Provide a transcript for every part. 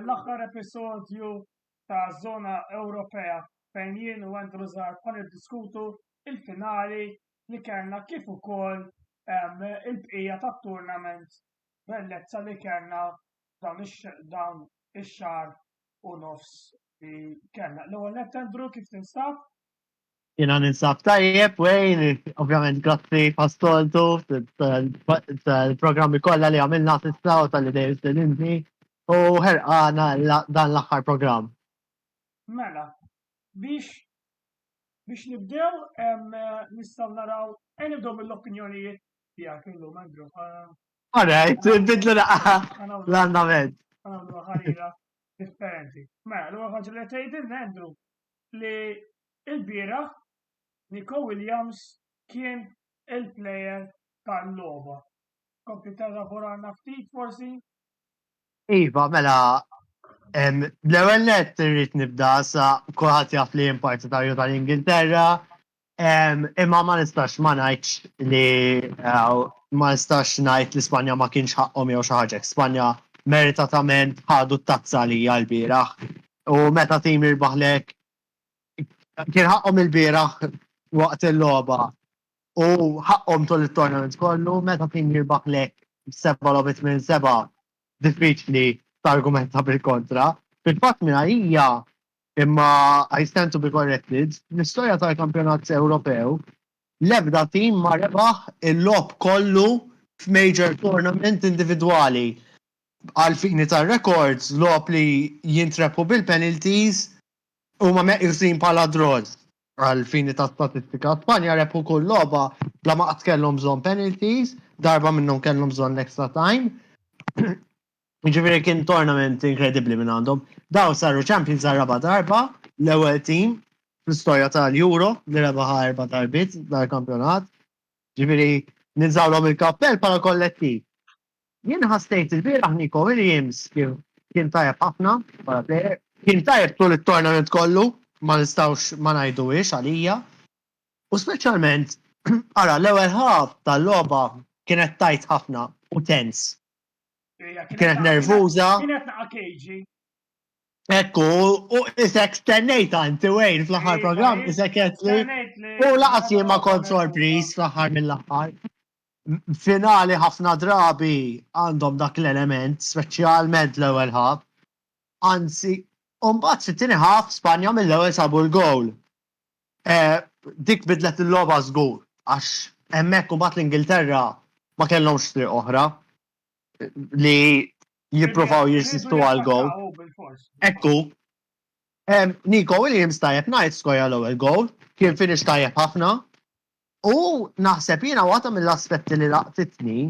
l-aħħar episodju ta' Zona Ewropea fejn jien u Andrew Żgħar kon iddiskutu il-finali li kellna kif ukoll il-bqija tat-turnament bellezza li kellna dawn ix-xahar u nofs li kellna. L-ewwel nett Andrew kif tinstab? Jena ninsab tajjeb, Wayne, ovvjament grazzi pastoltu tal-programmi kollha li għamilna s'issa u tal-li dejjem stedinni u ħerqana dan l-aħħar programm. Mela, biex nibdew nistgħu naraw nibdew mill-opinjonijiet tiegħek illum Andrew. Alright, nbidlu l-andament. Għanamlu ħarira differenti. Mela, l-ewwel ħaġa li tgħidilna Andrew li l-bieraħ Nico Williams kien il-plejer tal-logħba. Kompli tarraborana ftit forsi? Iva, mela, l-ewwel nett irrid nibda sa kulħadd jaf li partitarju tal-Ingilterra, imma ma nistax ma ngħidx li ma nistax ngħid li Spanja ma kienx ħaqhom jew xi ħaġa. Spanja meritatament ħadu t-tazza li l-bieraħ. U meta tim jirbaħlek kien ħaqhom il-bieraħ waqt il-logħba u ħaqhom tul it-tournament kollu meta tim jirbaħlek 7 logħbiet minn 7 diffiċli targumenta bil-kontra. Fil-fatt minn hija imma I stand to be corrected, l-istorja tal-Kampjonat Ewropew l-ebda tim ma rebaħ il-logħb kollu f'major tournament individwali. Għal-fini tar-records logħob li jintrepu bil-penalties huma meqjusin bħala draws. Għal-fini ta' statistika Spanja rebħu kull logħba bla ma qatt kellhom bżonn penalties, darba minnhom kellhom bżonn extra time. Jiġifieri kien tournament inkredibbli minn għandhom. Daw saru champions għal-raba darba, l-ewwel team fl-istorja tal-Euro li rebaħa 4 darbiet dal-kampjonat. Ġifieri ninżawlhom il-kappell bħala kollettiv. Jien ħassejt il-bieraħ Nico Williams kien tajjeb ħafna bħala plejer. Kien tajjeb tul it-tournament kollu, ma nistgħux ma ngħiduhiex għalija. U speċjalment ara l-ewwel ħaf tal-logħba kienet tajt ħafna u tens. Kienet nervuża. Kienet naqa' kejġi. Ekku, u isek stennejt anti Wayne fl-aħħar programm, isek qed li u laqas jien ma kont sorpriż fl-aħħar mill-aħħar. Finali ħafna drabi għandhom dak l-element, speċjalment l-ewwel ħaf. Anzi, mbagħad fit-tieni ħaf Spanja mill-ewwel sabu l-gowl. Dik bidlet il-logħba żgur għax hemmhekk mbagħad l-Ingilterra ma kellhomx triq oħra li jippruvaw jirsistu għal-gowl. Ekku. Nico Williams tajjeb ngħid skoja l-ewwel gowl, kien finish tajjeb ħafna. U naħseb jiena waħda mill-aspetti li laqtitni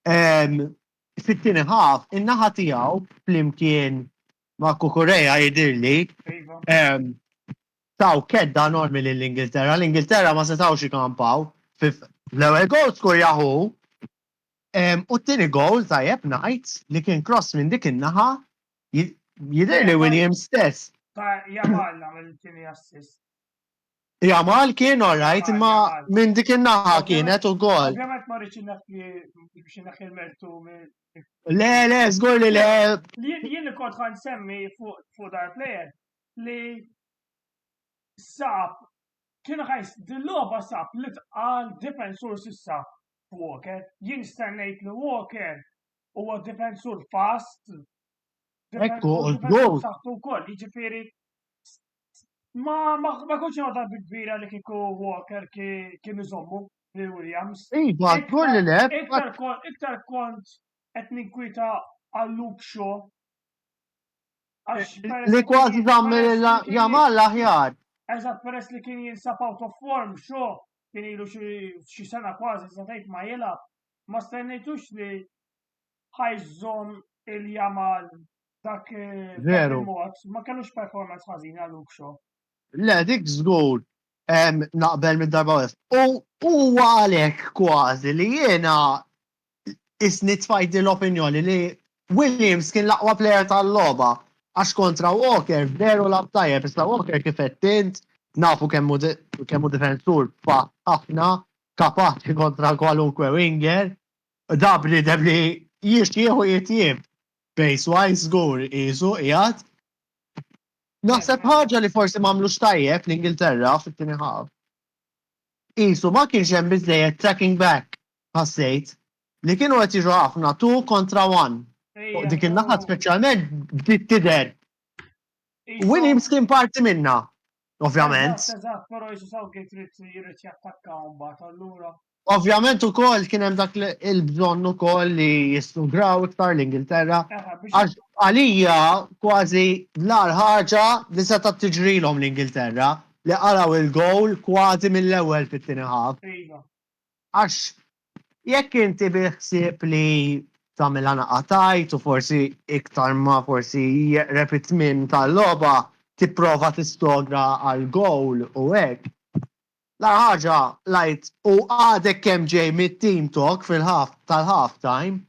fit-tieni ħaf in-naħa tiegħu flimkien ma' Kukureja jidirli taw kedda enormi lill-Ingilterra. L-Ingilterra ma setawx ikampaw. L-ewwel gowl skurjaħu u t-tieni gowl tajjeb ngħid li kien cross minn dik in-naħa jidirli Williams stess. Jamal nagħmel tieni assist. Jamal kien alright, imma minn dik in-naħa kienet ukoll. Ovvjament ma rridx biex inaħħi l-mertu Le, żgur li le. Jien kont ħan semmi fuq dar plejer li sab kien ħajs dil-logħba sab li tqal difensur s'issa Walker. Jien stennejt li Walker huwa difensur fast. Ekku, żgur. Saħtu wkoll, jiġifieri ma kontx nota kbira li kieku Walker kien iżommu lil Williams. Iva, żgur li le. Iktar kont qed ninkwita għal Luke Shaw. Li kważi żammel Jamal l-aħjar. Eżatt peress li kien jinsab out of form Shaw kien ilu xi sena kważi żagħtejt ma jilgħab. Ma stennejtux li ħajżomm il-Jamal dak il-mod. Ma kellux performance ħażina Luke Shaw. Le, dik żgur naqbel mid-darba west. U għalhekk kważi li jiena isni tfajdi l-opinjoni li Williams kien l-aqwa plejer tal-logħba għax kontra Walker veru lab tajjeb, issa Walker kif qed nafu kemmu difensur ħafna kapaċi kontra kwalunkwe winger, dabli jixtieħu jitjieb. Pace-wise żgur qisu qiegħed. Naħseb ħaġa li forsi m'għamlux tajjeb l-Ingilterra fit-tieni ħaf. Qisu ma kienx hemm biżejjed tracking back ħassejt li kienu qed jiġu ħafna 2 kontra 1. Dik in-naħa speċjalment bdiet tidher. Williams kien parti minna, ovvjament. Eżatt, però jisu Southgate jrid jattakka mbagħad allura. Ovvjament ukoll kien hemm dak il-bżonn ukoll li jistugraw iktar l-Ingilterra. Għalija kważi l-ar ħaġa li seta' tiġrilhom l-Ingilterra li qaraw il-gowl kważi mill-ewwel fit-tieni ħaf. Għax jekk inti biħsieb li tagħmilha naqatajt u forsi iktar ma forsi jeqreb it-tmiem tal-logħba tipprova tistogra għall-gowl u hekk. L-ħaġa lajt u għadek kemm ġej mit-team talk tal-half time,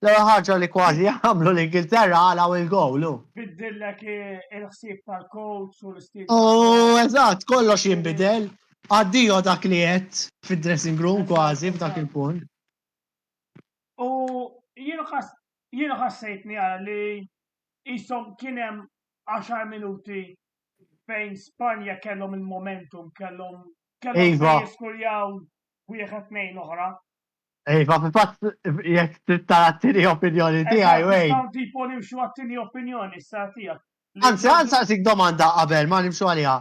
l-ħaġa li kważi jagħmlu l-Ingilterra għalaw il-gowlu. Biddillek il-ħsieb tal-coach u l-istil. Eżatt, kollox jinbidel. Għaddiju dak li qed fid-dressing room kważi f'dak il-punt. U jienu ħassejtni li jisom kien hemm 10 minuti fejn Spanja kellhom il-momentum, kellhom jiskurjaw wieħed tnejn oħra. Ejva, fil-fatt jekk tara t-tieni opinjoni tiegħi wej. Tipo nimxu għat-tieni opinjoni sa tiegħek. Anzi, saqsik domanda qabel ma nimxu għaliha.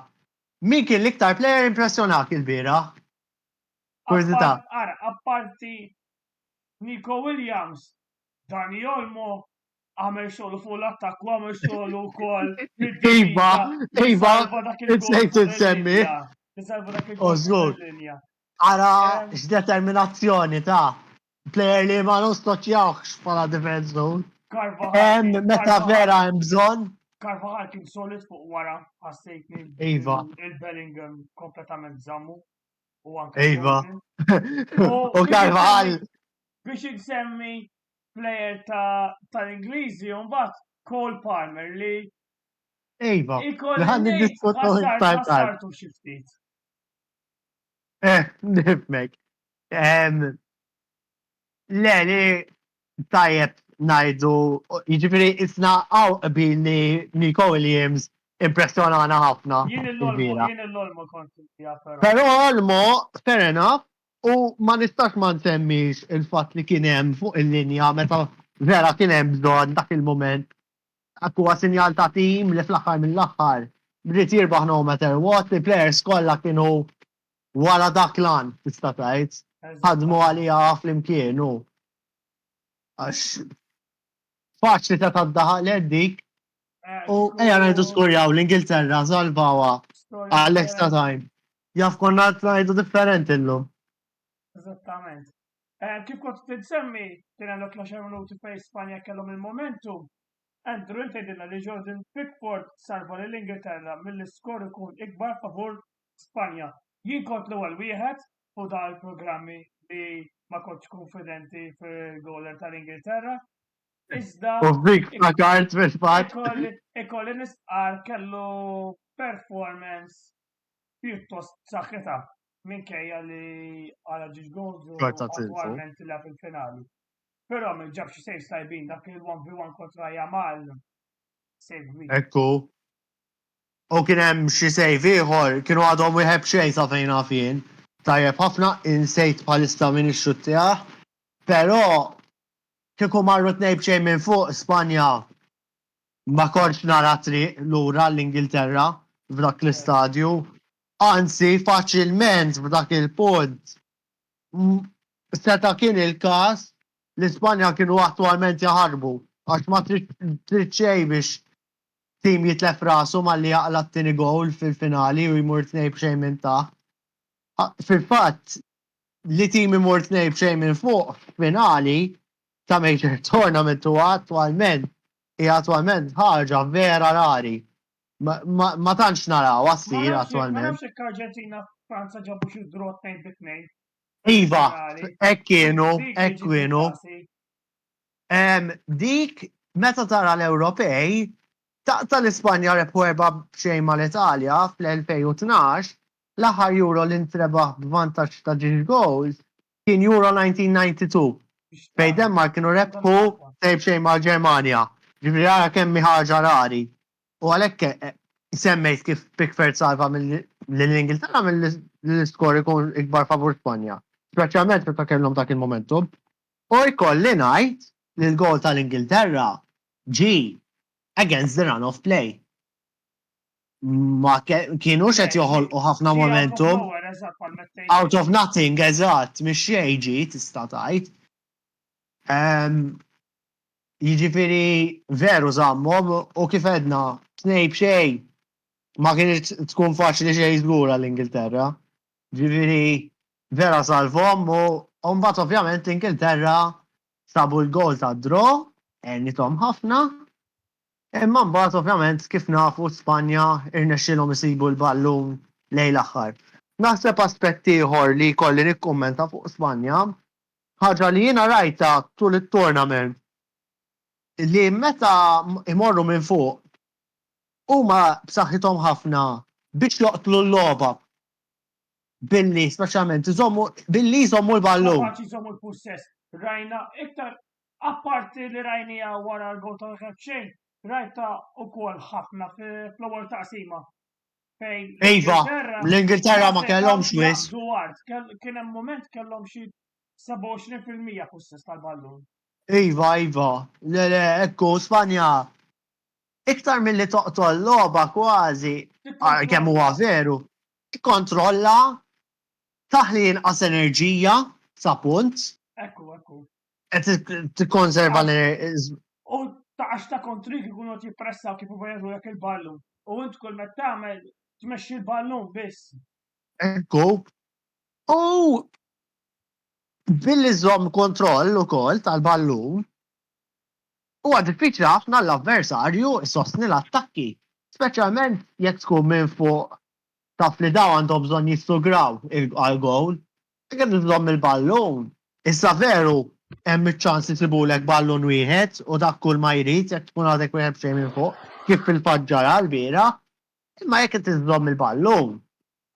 Min kien l-iktar plejer impressjonak il-bira? Kurzita. Ara, apparti Nico Williams, Dani Olmo, għamel xogħlu fuq l-attakk u għamel xogħlu wkoll. Iva, it-sejt insemmi. Ożgur. Ara, x'determinazzjoni ta' plejer li ma nostoċjawx bħala defense zone. Meta vera hemm bżonn. Carvajal kien solid fuq wara, ħassejtni il-Bellingham kompletament żammu. Iva. U Carvajal. Biex insemmi plejer tal-Ingliżi u mbagħad Cole Palmer li Iva. ħassartu xi ftit. Nifmek. Le li tajjeb ngħidu, jiġifieri isna qbil Nico Williams impressjonana ħafna. Jien l-Olmo kont però. Però Olmo, fair enough, u ma nistax ma nsemmix il-fatt li kien hemm fuq il-linja meta vera kien hemm bżonn dak il-mument. Huwa sinjal ta' tim li fl-aħħar mill-aħħar brid jirbaħ no matter what, il-players kollha kienu wara dak lan tista' tgħid. Ħadmu għalija fl-imkien u għax faċli ta' taddaħal dik u ejja ngħidu skurjaw l-Ingilterra salvawa għall-extra time. Jaf konna ngħidu differenti llum. Eżattament. Kif kont tinsemmi kien għandek l-10 minuti fejn Spanja kellhom il-momentum, Andrew tgħidilna li Jordan Pickford salva lill-Ingilterra mill-iskor ikun ikbar favur Spanja. Jien kont l-ewwel wieħed fuq dan il-programmi li ma kontx konfidenti fil-goler tal-Ingilterra. Iżda. U dik fakart fil-fatt. Ikolli nisqal kellu performance pjuttost saħħitha minkejja li għala ġiġ goals u attwalment tilha fil-finali. Però mill ġab xi sejf tajbin dak il-1v1 kontra Jamal. Ekku. U kien hemm xi sejf ieħor kienu għadhom wieħed xejn sa fejn naf jien. Tajjeb ħafna insejt bħalissa min ix-xut tiegħek. Però kieku marru tnejn b'xejn minn fuq Spanja ma kontx nara triq lura l-Ingilterra f'dak l-istadju. Anzi, faċilment f'dak il-punt seta' kien il-każ l-Ispanja kienu attwalment jaħarbu għax ma trid xejn biex tim jitlef rasu malli jaqla t-tieni gowl fil-finali u jmur tnejn b'xejn minn taħt. Fil-fatt li tim imur tnejn b'xejn minn fuq finali ta' major tournament u attwalment ħaġa vera rari. Ma tantx naraw assir attwalment. Ma nafx hekk Arġentina Franza ġabu xi draw 2-2. Iva, hekk kienu. Dik meta tara l-Ewropej taqta l-Ispanja rebħu 4-0 mal-Italja fl-2012 l-aħħar Euro li ntrebaħ b'vantaġġ ta' 10 goals kien Euro 1992. Fej Denmark kienu rebħu 2-0 mal-Ġermanja. Ġifri għara kemmi ħaġa rari. U għalhekk semmejt kif Pickford salva mill-Ingilterra mill-iskor ikun ikbar favur Spanja. Speċjalment meta kellhom dak il-momentum. U jkolli ngħid li l-gol tal-Ingilterra ġi against the run of play. Ma kienux qed joħolqu ħafna momentum. Out of nothing, eżatt, mhix xejn ġi tista' tgħid. Jiġifieri veru żammhom u kif edna tnej b'xejn ma kienx tkun faċli xejn żgur għall-Ingilterra. Ġifieri vera salvhom u mbagħad ovvjament l-Ingilterra sabu l-gol ta' draw, għennitom ħafna. Imma mbagħad ovvjament kif nafu Spanja irnexxilhom isibu l-ballun lejn l-aħħar. Naħseb aspett ieħor li jkolli nikkummenta fuq Spanja, ħaġa li jiena rajta tul it-tournament li meta imorru minn fuq huma b'saħħithom ħafna biex joqtlu l-logħba billi speċjalment billi jżommu l-ballun. Jżommu l-pussess. Rajna iktar apparti li rajnija wara l-gol ta' xejn, rajta ukoll ħafna fl-ewwel taqsima. Iva, l-Ingilterra ma kellhomx wis. Kien hemm mument kellhom xi 27% pussess tal-ballun. Iva, le, ekku, Spanja, iktar mill-li toqtol l-logħba kważi, kemm huwa veru, tikkontrolla, taħli inqas enerġija sa punt. Ekku. Tikkonserva U għax ta' kontrik ikunu jippressaw kif jagħtu jekk il-ballun. U int kull ma tagħmel tmexxi l-ballun biss. Ekku. U billi żomm kontroll ukoll tal-ballun huwa diffiċli ħafna l-avversarju isostni l-attakki. Speċjalment jekk tkun minn fuq taf li daw għandhom bżonn jissugraw għal-gowl. Jekk iżomm il-ballun, issa veru hemm iċ-ċans li tibulek ballun wieħed u dak kull ma jrid jekk tkun għadek wieħed xejn minn fuq kif fil-faġġara l-biera. Imma jekk iżomm il-ballun,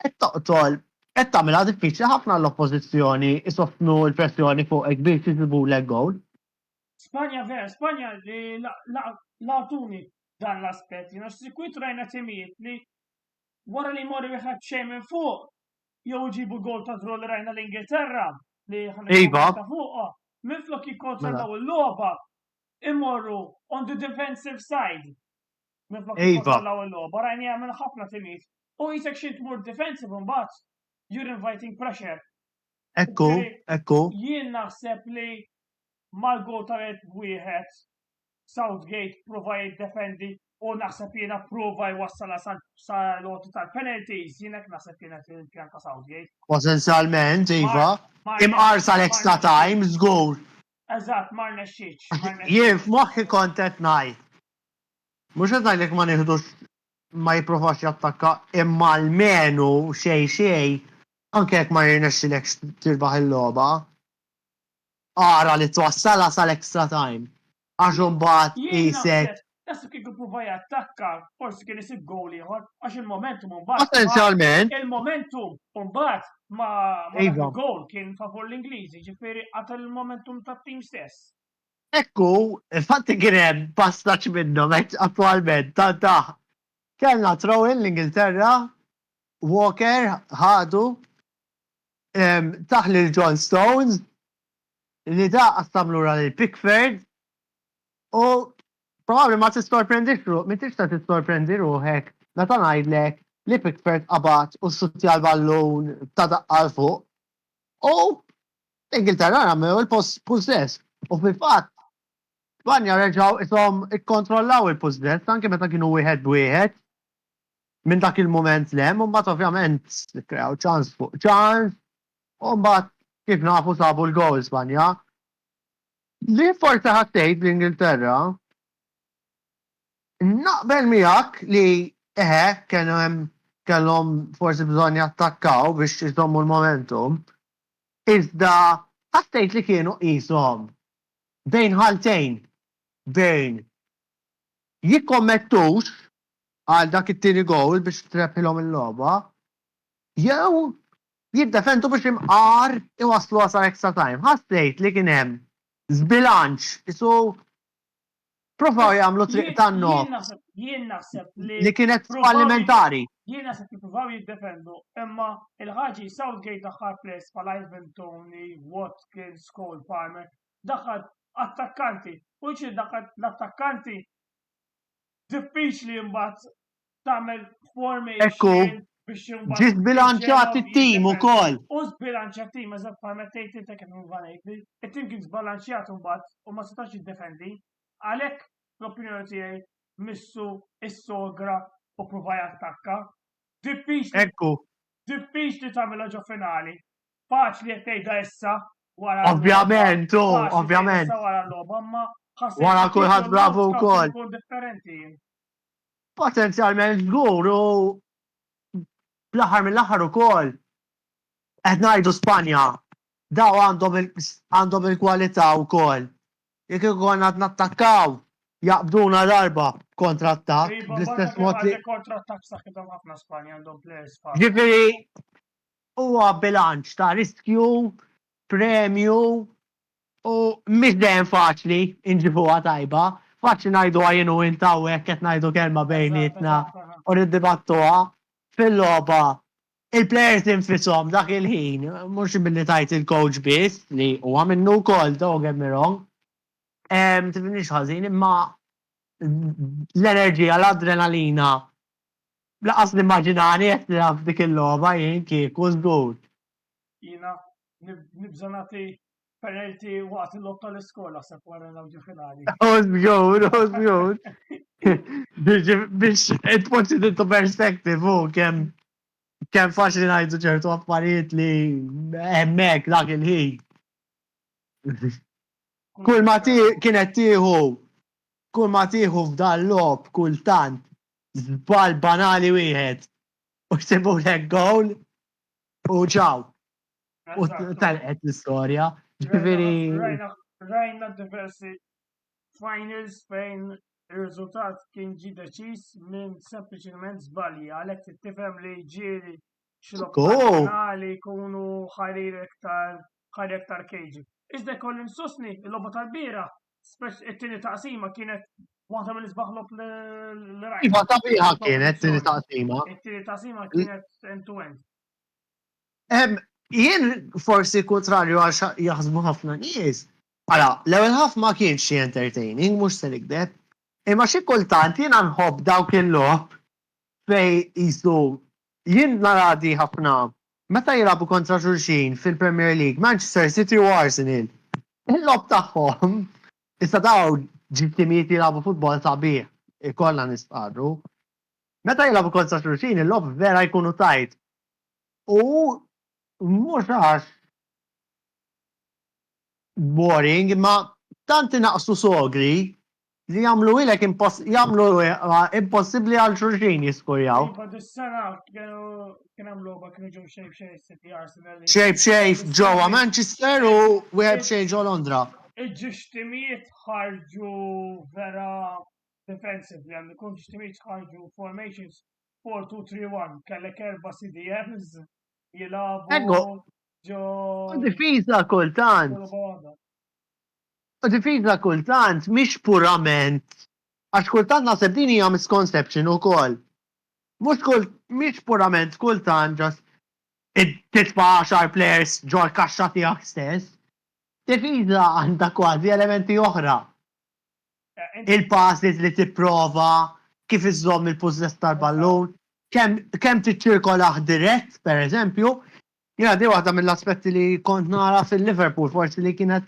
qed toqtol qed tagħmilha diffiċli ħafna l-oppożizzjoni isofnu l-pressjoni fuqek biex jisibulek gowl. Spanja li laqtuni dan l-aspett, jiena sikwit rajna timijiet li wara li jmorru wieħed xejn minn fuq jew jġibu gol ta' draw li rajna l-Ingilterra li ħanna ta' fuqha, minflok jikkontrollaw il-logħba imorru on the defensive side. Minflok jikkontrollaw il-logħba, rajni jagħmel ħafna timijiet. U jisek xi tmur defensive imbagħad you're inviting pressure. Ekku. Jien naħseb li mal-gol tal-1 Southgate prova jiddefendi u naħseb jiena prova jwassala sa l-għotu tal-penalties, jienek naħseb jiena il-pjan ta' Southgate. Essenzjalment, Iva, imqarsa l-extra time, żgur. Eżatt, mar nexxiex. Jien f'moħħi kont qed ngħid. Mhux qed ngħidlek ma nieħdux ma jipprovax jattakka imma l-menu xejn anke jekk ma jirnexxilekx tirbaħ il-logħba. Ara li twassala sal-extra time. Għax imbagħad qisek. Tassu kieku pruva jattakka, forsi kien isib gowl ieħor, għax il-momentum mbagħad. Essenzjalment. Il-momentum mbagħad ma gowl kien favur l-Ingliżi, ġifieri għata il-momentum tat-tim stess. Ekku, infatti kien hemm passaġġ minnhom attwalment ta' kellna throw-in l-Ingilterra, Walker ħadu taħli l-John Stones li da għastamlura l-Pickford u probabli ma tistorprendi ruħek meta ngħidlek li Pickford qabad u s-sutti għal-ballun ta' daqqa fuq u l-Ingilterra għamlu il-possess u fil-fatt Spanja reġgħu ishom ikkontrollaw il-possess anke meta kienu wieħed b'wieħed minn dak il-moment lem, u mbagħad ovvjament kreaw ċans fuq ċans, u mbagħad kif nafu sabu l-gowl Spanja. Li forsi ħattejt l-Ingilterra, naqbel miegħek li kellhom forsi bżonn jattakkaw biex jżommu l-momentum, iżda ħattejt li kienu qishom bejn ħaltejn bejn jikkommettux għal dak it-tieni gowl biex treppilhom il-logħba, jew jiddefendu biex imqar iwasslu għasal extra time. Ħassejt li kien hemm żbilanċ isu Provaw jagħmlu triq tan-nob Jien naħseb li kienet fallimentari. Jien naħseb li provaw jiddefendu, imma il-ħaġi Southgate daħħal ples bħala Ivan Toney, Watkins, Cole Palmer, daħħal attakkanti, u ċi daħħal l-attakkanti diffiċli mbagħad tagħmel formation biex imbagħad ġiet bilanċjat it-tim ukoll. U zbilanċjat tim eżatt permettejt intek kif nvanejtli, it-tim kien zbalanċjat imbagħad u ma setax jiddefendi, għalhekk l-opinjoni tiegħi missu is-sogra u provaj attakka. Diffiċli tagħmel ġo finali. Faċli qed tgħidha issa wara. Ovvjament, ovvjament. Wara l-logħba, ma wara kulħadd bravu wkoll. Differenti. Potenzjalment żgur u bl-aħħar mill-aħħar ukoll qed ngħidu Spanja daw għandhom il-kwalità wkoll. Jekk ikun qed nattakkaw jaqbduna darba kontra-attak, bl-istess mod li. Kontra-attak saħħithom ħafna Spanja għandhom players faċli. Ġifieri huwa bilanċ ta' riskju, premju u mhix dejjem faċli inġibuha tajba. Faċli ngħidu għajnu intaw hekk qed ngħidu kelma bejnietna u niddibattuha fil-logħba. Il-plejers infisom dak il-ħin, mhux billi tajt il-coach biss li huwa minnu wkoll don't get me wrong. Tifnix ħażin, imma l-enerġija, l-adrenalina, laqas l-immaġinani qed nilgħab dik il-logħba jien kieku żgur. Jiena nibża nagħti penalty waqt il-logħba tal-iskola sepp wara l-awġi finali. Żgur. Biex tpoġġi into perspective hu kemm faċli ngħidu ċertu affarijiet li hemmhekk dak il-ħin. Kull ma kienet tieħu f'dan logħob kultant żball banali wieħed u sibulek gowl u ċaw. U talqet l-istorja. Rajna diversi finals fejn ir-riżultat kien ġie deċiż minn sempliċement żbalji għalhekk tifhem li ġieli xi jkunu ħarir iktar kejġi. Iżda kolli nsusni il-logħba tal-bira, it-tieni taqsima kienet waħda mill-isbaħlob l-rajt. Iva tabiħa kienet it-tieni taqsima. It-tieni taqsima kienet end-to-end. Jien forsi kontrarju għax jaħsbu ħafna nies. Ara, l-ewwel ħaf ma kienx xi entertaining, mhux se nikdeb. Imma xi kultant jiena nħobb dawk il-logħob fej jisu jien naradi ħafna. Meta jilabu kontra xulxin fil-Premier League, Manchester City u Arsenal, il-lob tagħhom, issa daw ġibtimiet jilabu futbol sabiħ, ikollna nistqarru. Meta jilabu kontra xulxin, il-lob vera jkunu tajt. U mhux għax boring, imma tant naqsu sogri li jagħmlu ilek impossibbli għal xulxin jiskurjaw. Dis-sena kien hemm logħba kienu ġew xejn City Arsenal. Xejn ġewwa Manchester u wieħed xejn ġew Londra. Il-ġixtimiet ħarġu vera defensively, għandu kun ġixtimiet ħarġu formations 4-2-3-1, kellek 4 CDMs jilagħbu ġo. Difiża kultant. Difiża kultant mhix purament għax kultant naħseb din hija misconception ukoll. Mhix purament kultant ġast titfa' 10 players ġo l-kaxxa tiegħek stess. Difiża għandha kważi elementi oħra. Il-passes li tipprova, kif iżżomm il-possess tal-ballun, kemm tiċċirkolah dirett, pereżempju, jiena di waħda mill-aspetti li kont nara fil-Liverpool, forsi li kienet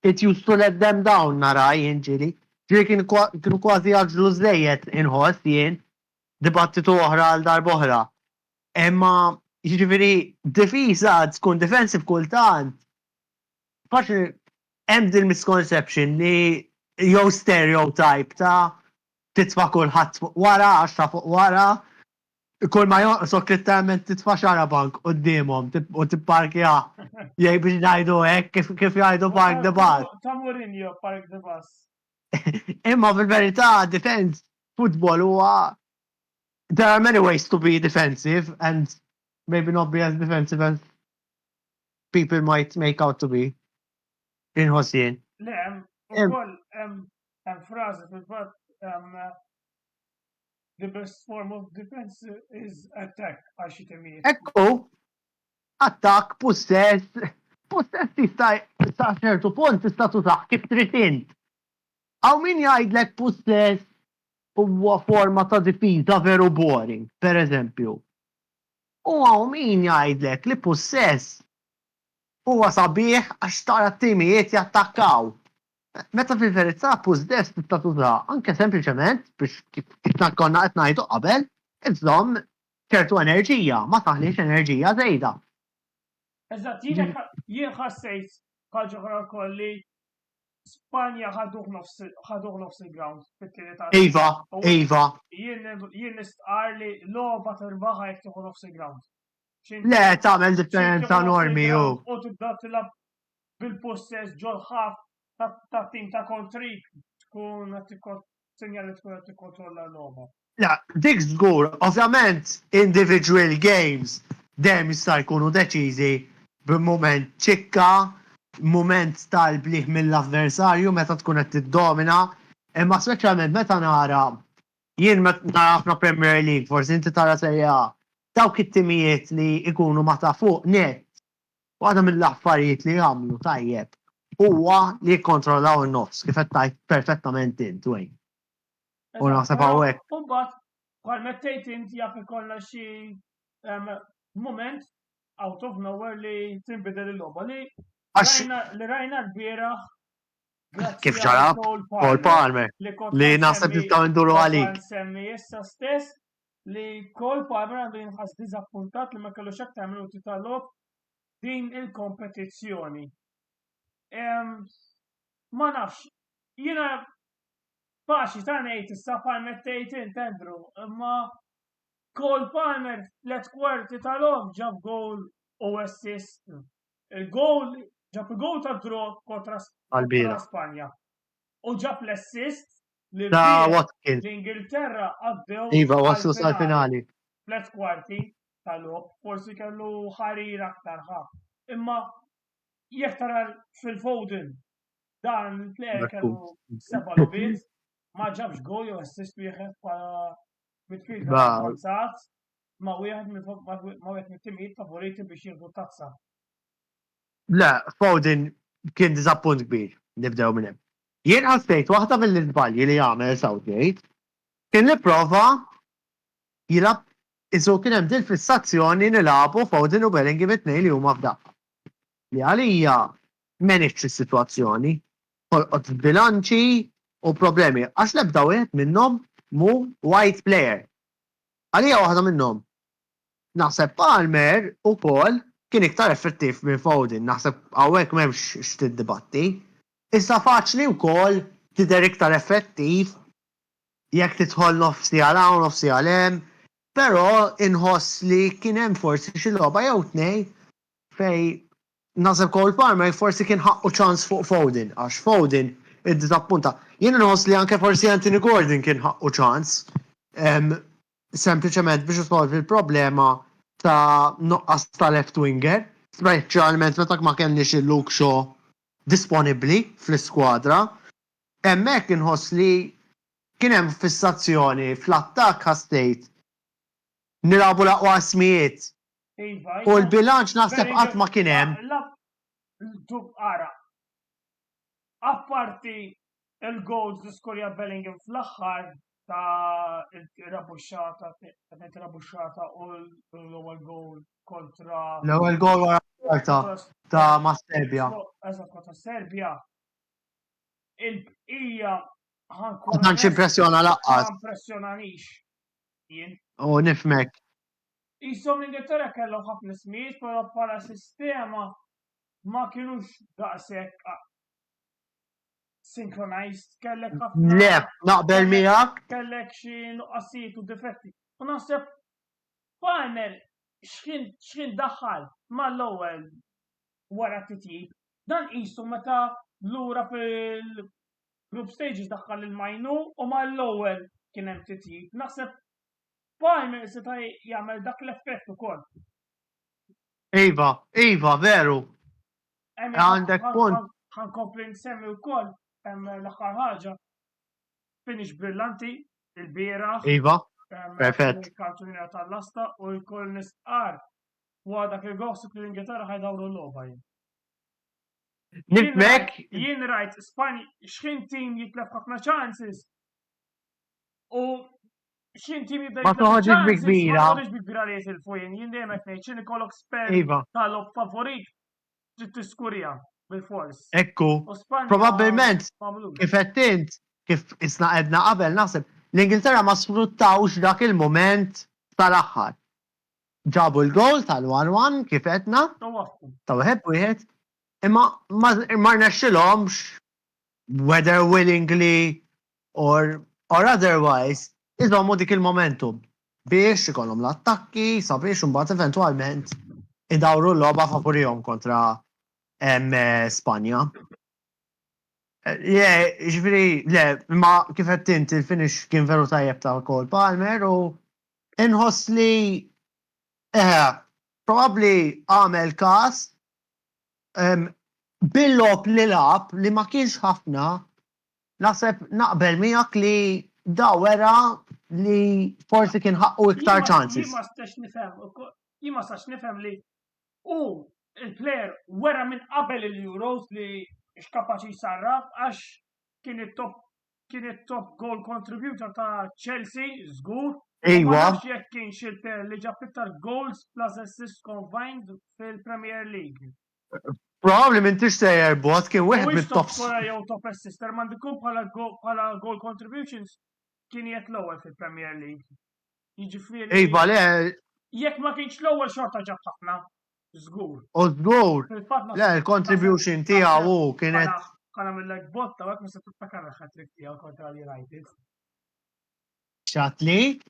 it used to let them down nara jien ġiri. Ġiri kienu kważi għaġlu żejjed inħoss jien dibattitu oħra għal darba oħra. Imma jiġifieri difiża tkun defensive kultant. Faċli hemm din misconception li jew stereotype ta' titfa' kulħadd wara għax ta' fuq wara kull ma jonqosok literalment titfa' xarabank qudiemhom u tipparkja jgħid biex ngħidu hekk kif jgħidu park the bus. Ta' Mourinho park the bus. Imma fil-verità defense football huwa there are many ways to be defensive and maybe not be as defensive as people might make out to be. Inħossien. Le, ukoll hemm frażi fil-fatt the best form of defense is attack għal xi timijiet. Ekku, attak, possess tista' sa ċertu punt tista' tużaħ kif trid int. Hawn min jgħidlek possess huwa forma ta' difiża veru boring, pereżempju. U hawn min jgħidlek li possess huwa sabiħ għax tara t-timijiet jattakkaw. Meta fil-verità possess tista' tużaw anke sempliċement biex kif konna qed ngħidu qabel, iżomm ċertu enerġija, ma taħlix enerġija żejda. Eżatt, jien ħassejt ħaġa oħra wkoll li Spanja ħaduh nofs il-ground fit-tieni ta' Iva. Jien nistqar li logħba tirbaħ jekk tieħu nofs il-ground. Le, tagħmel differenza enormi hu. U tibda tilab bil-possess ġolħaf ta' tim ta' kontrik tkun sinjali tkun qed tikkontrolla l-logħba. La, dik żgur, ovvjament individual games dejjem jista' jkunu deċiżi b'mument ċikka, mument tal-bliħ mill-avversarju meta tkun qed tiddomina, imma speċjalment meta nara jien nara ħafna Premier League, forsi inti tara Serie A, dawk it-timijiet li ikunu ma ta' fuq net, waħda mill-affarijiet li jagħmlu tajjeb huwa li jikkontrollaw in-nofs kif qed tajt perfettament int wejn. U naħseb hawnhekk. U mbagħad bħal mettejt inti jaf ikollha xi moment out of nowhere li tinbidel il-logħba li rajna l-bieraħ kif ġara Cole Palmer li naħseb nistgħu nduru għalik. Semmi issa stess li Cole Palmer għandu jinħass diżappuntat li ma kellux aktar minuti tal-lob din il-kompetizzjoni. Ma nafx, jiena faċi ta' ngħid issa bħal mettejt int Andrew, imma Cole Palmer f'tliet kwarti tal-lob ġab goal u assist. Il-goal ġab il-goal ta' draw kontra Spanja. U ġab l-assist li l-Ingilterra għaddew. Iva, waslu sal-finali. F'tliet kwarti tal-lob, forsi kellu ħarir aktar ħaf. Imma jekk tara fil-Foden dan il-plejer kellu 7 lobiet, ma ġabx goal u assist wieħed bħala midfielder avanzat, ma wieħed mit-timijiet favoriti biex jieħdu tazza. Le, Foden kien diżappunt kbir, nibdew minn hemm. Jien ħassejt waħda mill-iżbalji li jagħmel Southgate kien li prova jilab isu kien hemm din fissazzjoni nilagħbu Foden u Bellingham it-tnejn li huma f'daqqa. Li għalija m'għenitx is-sitwazzjoni, ħolqot bilanċi u problemi għax l-ebda wieħed minnhom mu white player. Għalija waħda minnhom. Naħseb Palmer ukoll kien iktar effettiv minn Foden, naħseb hawnhekk m'hemmx x'tiddibatti. Issa faċli wkoll tidher iktar effettiv jekk tidħol nofsi għal hawn nofsi għal hemm, però inħoss li kien hemm forsi xi logħba jew tnejn fej naħseb Cole Palmer forsi kien ħaqqu ċans fuq Foden, għax Foden id-disappunta. Jien inħoss li anke forsi Anthony Gordon kien ħaqqu ċans, sempliċement biex isolvi il-problema ta' noqqas ta' left winger, speċjalment meta ma kellniex il-Luke Shaw disponibbli fl-iskwadra. Hemmhekk inħoss li kien hemm fissazzjoni fl-attakk ħassejt nilagħbu l-aqwa ismijiet. U l-bilanċ naħseb qatt ma kien hemm. Ara, apparti il-goals li skorja Bellingham fl-aħħar ta' il-rabuxxata u l-ewwel goal kontra. L-ewwel goal wara ta' ma' Serbja. Eżatt kontra Serbja. Il-bqija ħankun impressjona laqqas. Ma impressjonanix jien. U nifmek. Isom l-Ingilterra kellhom ħafna smijiet, però bħala sistema ma kienux daqshekk synchronized, kellek ħafna. Le, naqbel miegħek. Kellek xi nuqqasijiet u difetti. U naħseb Palmer x'kien daħħal mal-ewwel wara t-titjib. Dan qisu meta lura fil-group stages daħħal il-majnu u mal-ewwel kien hemm titjib. Naħseb Palmer seta' jagħmel dak l-effett ukoll. Iva, veru. Għandek punt. Ħankompli nsemmi wkoll hemm l-aħħar ħaġa finish brillanti il-bieraħ. Iva, perfett. Il-kartunina tal-lasta u jkoll nistqar dak il-gossip li l-Ingilterra ħajdawru l-logħba jien. Nifmek, Jien rajt Spanja x'kien tim jitlef ħafna chances u x'kien tim jibda Ma jitlef toħodx chances, bi-kbira. ma toħodx bi-kbira li jitilfu jien dejjem qed ngħid x'inhi kollok sperm Iva. tal-lob favorit trid tiskurija bil-fors. Ekku, U Spanja probabbilment m'għamlux. kif qed int, kif isna qedna qabel naħseb, l-Ingilterra ma sfruttawx dak il-moment tal-aħħar. Ġabu l-gol tal-1-1 kif qedna, Tawaffu. ta' wieħed, imma ma rnexxilhomx whether willingly or otherwise iżommu dik il-momentum biex ikollhom l-attakki sabiex imbagħad eventwalment idawru l-logħba favorihom kontra Spanja. Ġifieri, le, ma kif qed int il-finish kien veru tajjeb ta' Cole Palmer u inħoss li probabbli għamel każ bil-lob li lab li ma kienx ħafna naħseb naqbel miegħek li da wera li forsi kien ħaqqu iktar chances. Jien ma stax nifhem li il-plejer wera minn qabel il-Euros li x'kapaċi jsarraf għax kien it-top goal contributor ta' Chelsea żgur. Ejwa. Ma nafx jekk kienx il-plejer li ġab iktar goals plus assists combined fil-Premier League. Probably minn tixtejjer bot kien wieħed mit-top. jew top assister mandikum bħala goal contributions kien jgħid l-ewwel fil-Premier League. Jiġifieri. Ejwa le. Jekk ma kienx l-ewwel xorta ġab ħafna, żgur. U żgur. Le l-contribution tiegħu kienet. Kana mill-like botta għek ma se tittakar il-ħatrik tiegħu kontra United. Xatli?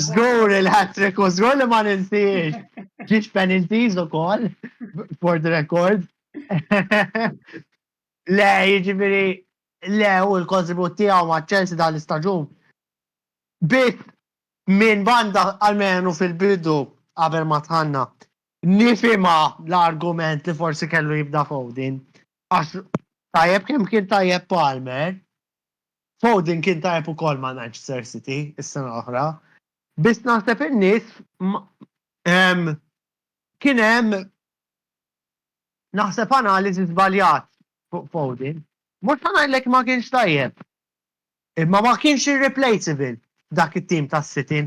Żgur il-ħatrik u żgur li ma ninsiex. Ġiex penalties ukoll for the record. Le, jiġifieri, le, u l-kontribut tiegħu ma' Chelsea dal-istaġun. Bit minn banda almenu fil-bidu qabel ma tħanna. Nifima l-argument li forsi kellu jibda Foden. Għax tajjeb kemm kien tajjeb Palmer. Foden kien tajjeb ukoll ma' Manchester City is-sena oħra. Biss naħseb in-nies kien hemm naħseb analiżi żbaljat fuq Foden. Mhux ngħidlek ma kienx tajjeb. Imma ma kienx irreplaceable dak it-tim tas-City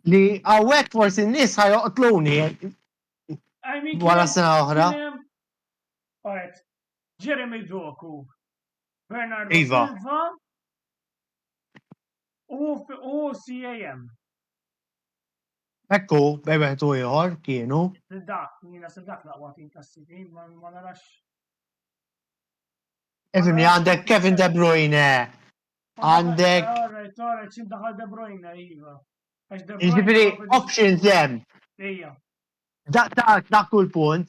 li hawnhekk forsi n-nies ħajoqtluni wara sena oħra. Jeremy Doku, Bernardo Iva. Silva u CAM. Ekku, bejbeħ tu ieħor kienu. Jiena dak laqwa tim tas-City ma narax. Ifimni għandek Kevin De Bruyne. Għandek. Alright, xindaħal De Bruyne, Iva. Jiġifieri options hemm. Ejja. Dak kull punt.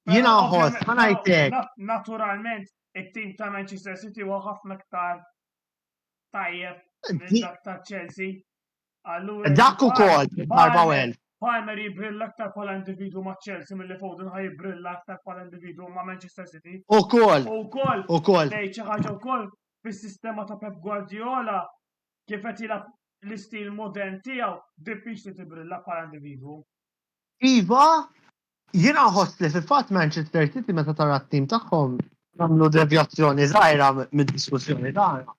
Jiena ħoss, ma ngħidlek. Naturalment, it-tim ta' Manchester City huwa ħafna iktar tajjeb minn dak ta' Chelsea. Dak ukoll Barbawel. Palmer jibrilla aktar bħala individu ma' Chelsea milli Foden ħaj jibrilla aktar bħala individu ma' Manchester City. Ukoll. Lejn xi ħaġa wkoll fis-sistema ta' Pep Guardiola kif qed jilgħab l-istil modern tiegħu diffiċli tibrilla bħala individu. Iva, jiena ħoss li fil-fatt Manchester City meta tara t-tim tagħhom nagħmlu devjazzjoni żgħira mid-diskussjoni tagħna.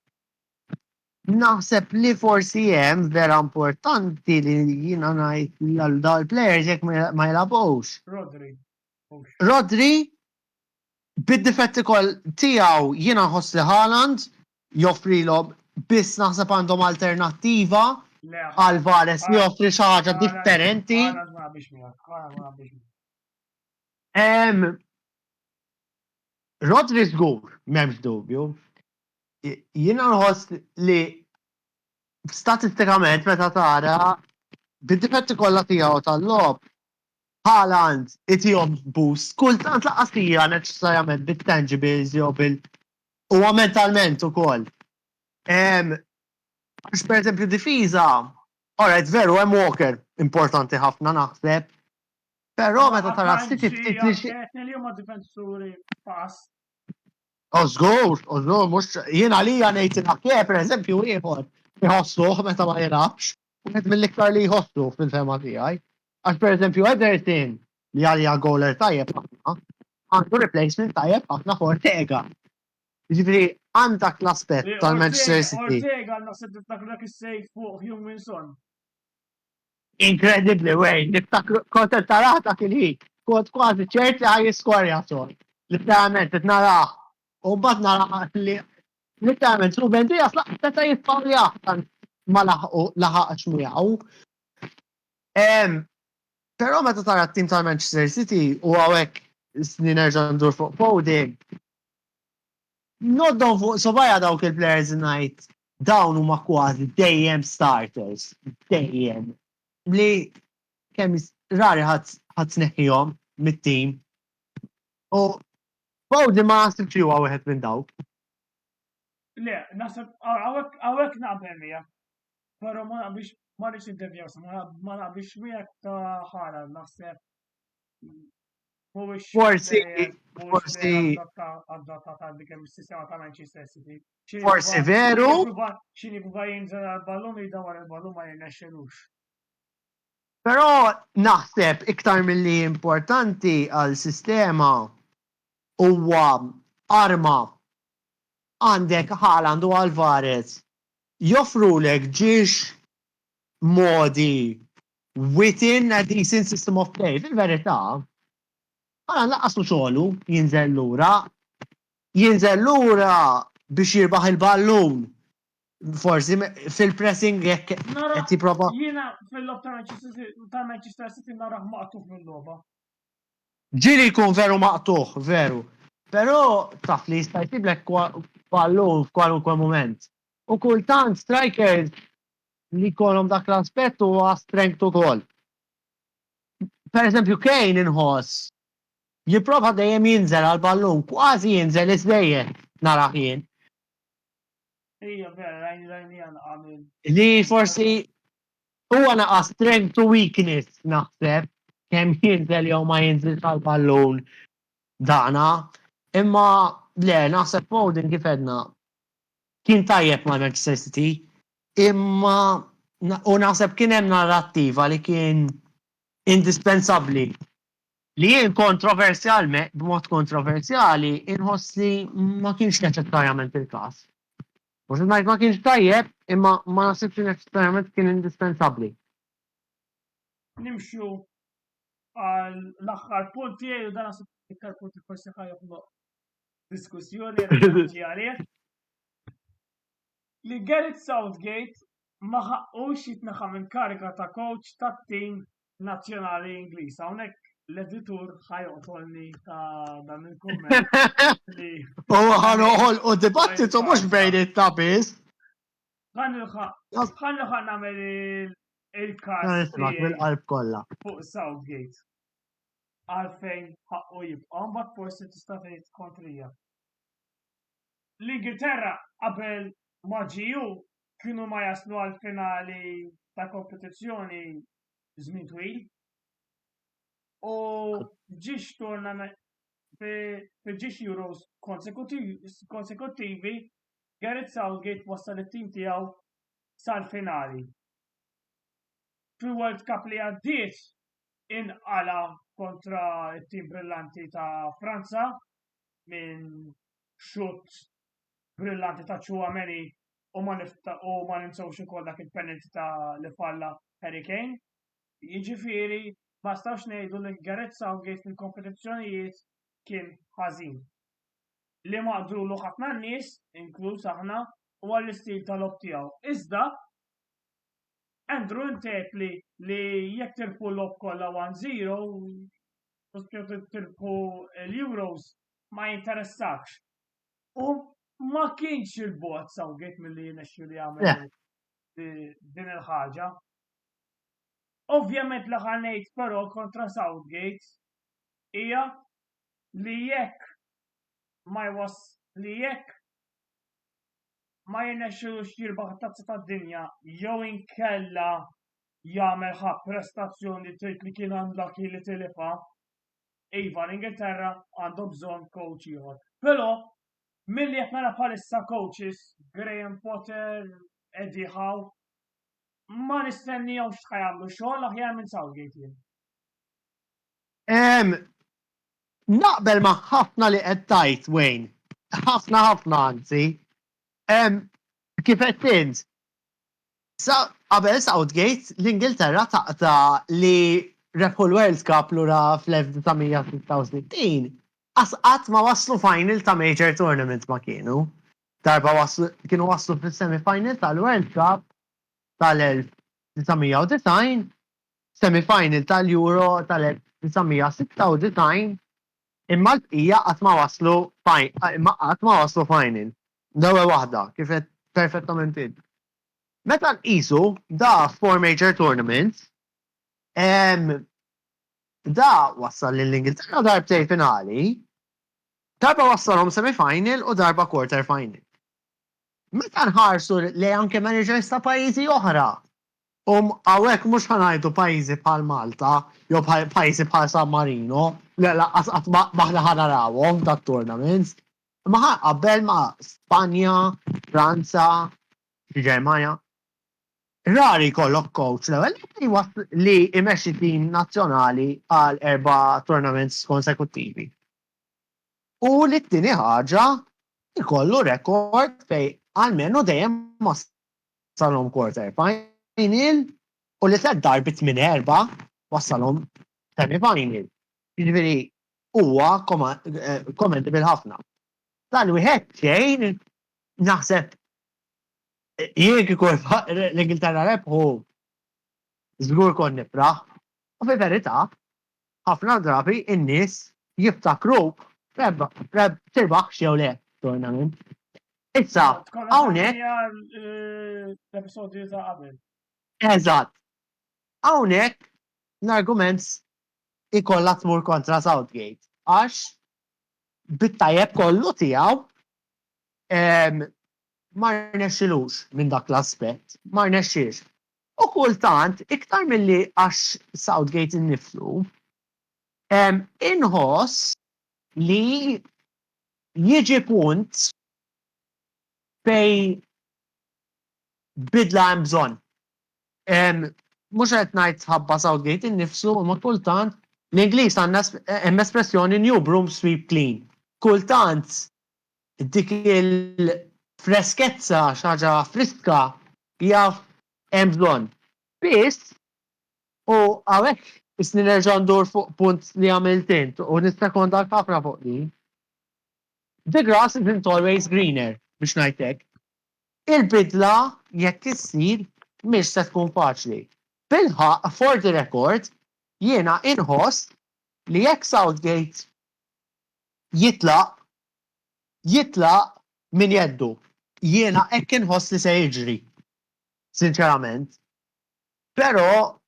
Naħseb li forsi hemm vera importanti li jiena ngħid għal dal-players jekk ma jilagħbux. Rodri bid-difetti koll tiegħu jiena ħoss li Haaland joffrilhom biss naħseb għandhom alternattiva għal Vares li joffri xi ħaġa differenti. Rodri żgur, m'hemmx dubju. Jiena nħoss li statistikament meta tara bid-difetti kollha tiegħu tal-logħb Haaland itihom boost kultant laqas hija neċessarjament bit-tangibles jew huwa mentalment ukoll. Għax pereżempju difiża, alright veru hemm Walker importanti ħafna naħseb. Però meta tara City li huma difensuri pass. Ożgur, mux jiena li għanejt il-ħakje, per eżempju, ieħor jħossuh meta ma jilabx, u għed mill-iktar li jħossu fil-fema tijaj. Għax per eżempju, Ederson li għalija goler tajjeb ħafna, għandu replacement tajjeb ħafna Ortega. Ġifiri, għandak l-aspet tal-Manchester City. Ortega naħseb dak is-sejf fuq Huminson. Incredibly, wej, niftakru kont tarata kien-ħin, kont kważi ċert li ħaj jiskorja sol. Literalment, naraħ. U bad naraħ li literalment, Ruben Dias laqta jitfawli aħtan ma laħaqx miegħu. Però meta tara t-tim tal-Manchester City u għawek snin nerġa' ndur fuq Foden, noddon fuq sobajja dawk il-players night dawn huma kważi dejjem starters, dejjem. Li kemm rari ħadd sneħħihom mit-tim. U Foden ma naħsibx li huwa wieħed minn dawk. Le, naħseb hawnhekk naqbel miegħek. Però ma naqbilx ma rridx iddevjaw, ma naqbilx miegħek ta' ħara, naħseb Forsi adattata dik is-sistema ta' Manchester City. Forsi veru. Xini buba jinżel għal-ballun jidawar il-ballun ma jirnexxelux. Però naħseb iktar milli importanti għal-sistema huwa arma għandek Haaland u Alvarez joffrulek ġiex modi within a decent system of play. Fil-verità, għana laqqaslu xogħlu jinżel lura biex jirbaħ il-ballun. Forsi fil-pressing jekk qed jipprova. Jiena fil-lob ta' Manchester City naraħ maqtuħ mill-logħba. Ġili jkun veru maqtuħ, veru. Però taf li jista' jsiblek ballun f'kwalunkwe mument. U kultant strikers li jkollhom dak l-aspett huwa strength ukoll. Per eżempju, Kane inħoss jipprova dejjem jinżel għall-ballun, kważi jinżel iżdejjed naraħ jien. Ija vera, rajni għamil. Li forsi huwa naqa' strength to weakness naħseb kemm jinżel jew ma jinżilx għall-ballun daqna. Imma le, naħseb Foden kif edna kien tajjeb ma' Manchester City, imma u naħseb kien hemm narrattiva li kien indispensabbli. Li jien kontroversjalment, b'mod kontroversjali, inħoss li ma kienx neċessarjament il-każ. Mhux ngħid ma kienx tajjeb, imma ma naħsibx li neċessarjament kien indispensabbli. Nimxu għall-aħħar punt tiegħi u dan naħseb iktar punt forsi ħajjoħloq diskussjoni għalih. Li Gareth Southgate ma ħaqqux jitneħħa minn kariga ta' coach tat-tim nazzjonali Ingliż. Hawnhekk l-editur ħajoqtolni ta' dan il-kumment li. Ħanoħol u dibattitu mhux bejn it-tabis. Ħanħa nagħmel il-każ bil-qalb kollha. Fuq Southgate. Għalfejn ħaqqu jibqa' mbagħad forsi tista' tgħid kontrija. L-Ingilterra qabel ma ġiju kienu ma jaslu għal-finali ta' kompetizzjoni żmien twil. U ġiex turnament ġiex Euros konsekuttivi Gareth Southgate wassal it-tim tiegħu sal-finali. Fil-World Cup li għaddiet inqala kontra t-tim brillanti ta' Franza minn xut brillanti ta' Tchouaméni u ma ninsewx ukoll dak il-penalty ta' li falla Harry Kane. Jiġifieri ma stawx ngħidu li Gareth Southgate fil-kompetizzjonijiet kien ħażin. Li maqdrulu ħafna nies, inkluż aħna, huwa l-istil tal-lob tiegħu. Iżda Andrew intetli li jekk tirfu l-lob kollha 1-0 u tirfu l-Euros ma jinteressakx. U ma kienx il-bot Southgate milli jinexxu li jagħmel din il-ħaġa. Ovvjament li ħanejt però kontra Southgate hija li jekk ma jinexxilux jirbaħ tazza tad-dinja jew inkella jagħmel ħadd prestazzjoni tgħid li kien unlucky li tilifha, iva l-Ingilterra għandhom bżonn coach ieħor. Però milli qed nara bħalissa coaches, Graham Potter, Eddie Howe, ma nistennihomx ħajamlu xogħol aħjar minn Southgate jien. Em, Naqbel ma' ħafna li qed tajt Wayne. Ħafna anzi. Kif qed int? Qabel Southgate l-Ingilterra taqta li rebħu l-World Cup lura fl-1966 qatt ma waslu final ta' major tournament ma kienu. Darba kienu waslu fil-semi-final tal-World Cup tal-1990, semi-final tal-Euro tal-1996, imma l-bqija qatt ma waslu final. Dawe waħda, kifet perfettament id. Meta nqisu da 4 major tournaments, da wassal l-Ingilterra darbtej finali, darba wassalhom semi-final u darba quarter final. Meta nħarsu li anke managers ta' pajjiżi oħra, għawek mhux ħanajdu pajjiżi bħal Malta, jew pajjiżi bħal San Marino, laqqas qatt maħna ħanarawhom tat-tournaments, ma qabel ma' Spanja, Franza, Ġermanja. Rari kollok coach l-ewwel li imexxi tim nazzjonali għal 4 tournaments konsekuttivi. U li t-tieni ħaġa ikollu rekord fej għalmenu dejjem ma wassalhom quarter final u li 3 darbit minn 4 wassalhom semi final. Jiġifieri huwa commendable ħafna. Dan wieħed xejn naħseb jek ikun l-Ingilterra rebħu żgur kon nifraħ. U fi verità, ħafna drabi in-nies jiftakru tirbaħ xew le tournament. Issa, hawnhekk l-episodju ta' qabel. Eżatt. Hawnhekk l-argument ikollha tmur kontra Southgate għax bit-tajjeb kollu tiegħu ma rnexxilux minn dak l-aspett, ma rnexxiex. U kultant, iktar milli għax Southgate innifsu, inħoss li jiġi punt fej bidla hemm bżonn. Mhux qed ngħid ħabba Southgate innifsu, ma kultant l-Ingliż għandna hemm espressjoni new broom sweep clean. Kultant dik il-freskezza xaġa friska jaf hemm bżonn. Biss u hawnhekk isni nerġa' ndur fuq punt li għamilt int u nissekondak ħafna fuq li. The grass isn't always greener biex ngħidlek. Il-bidla jekk issir mhix se tkun faċli. Bilħaq for the record jiena inħoss li jekk Southgate jitlaq min jeddu. Jiena hekk inħoss li se jiġri. Sinċerament. Però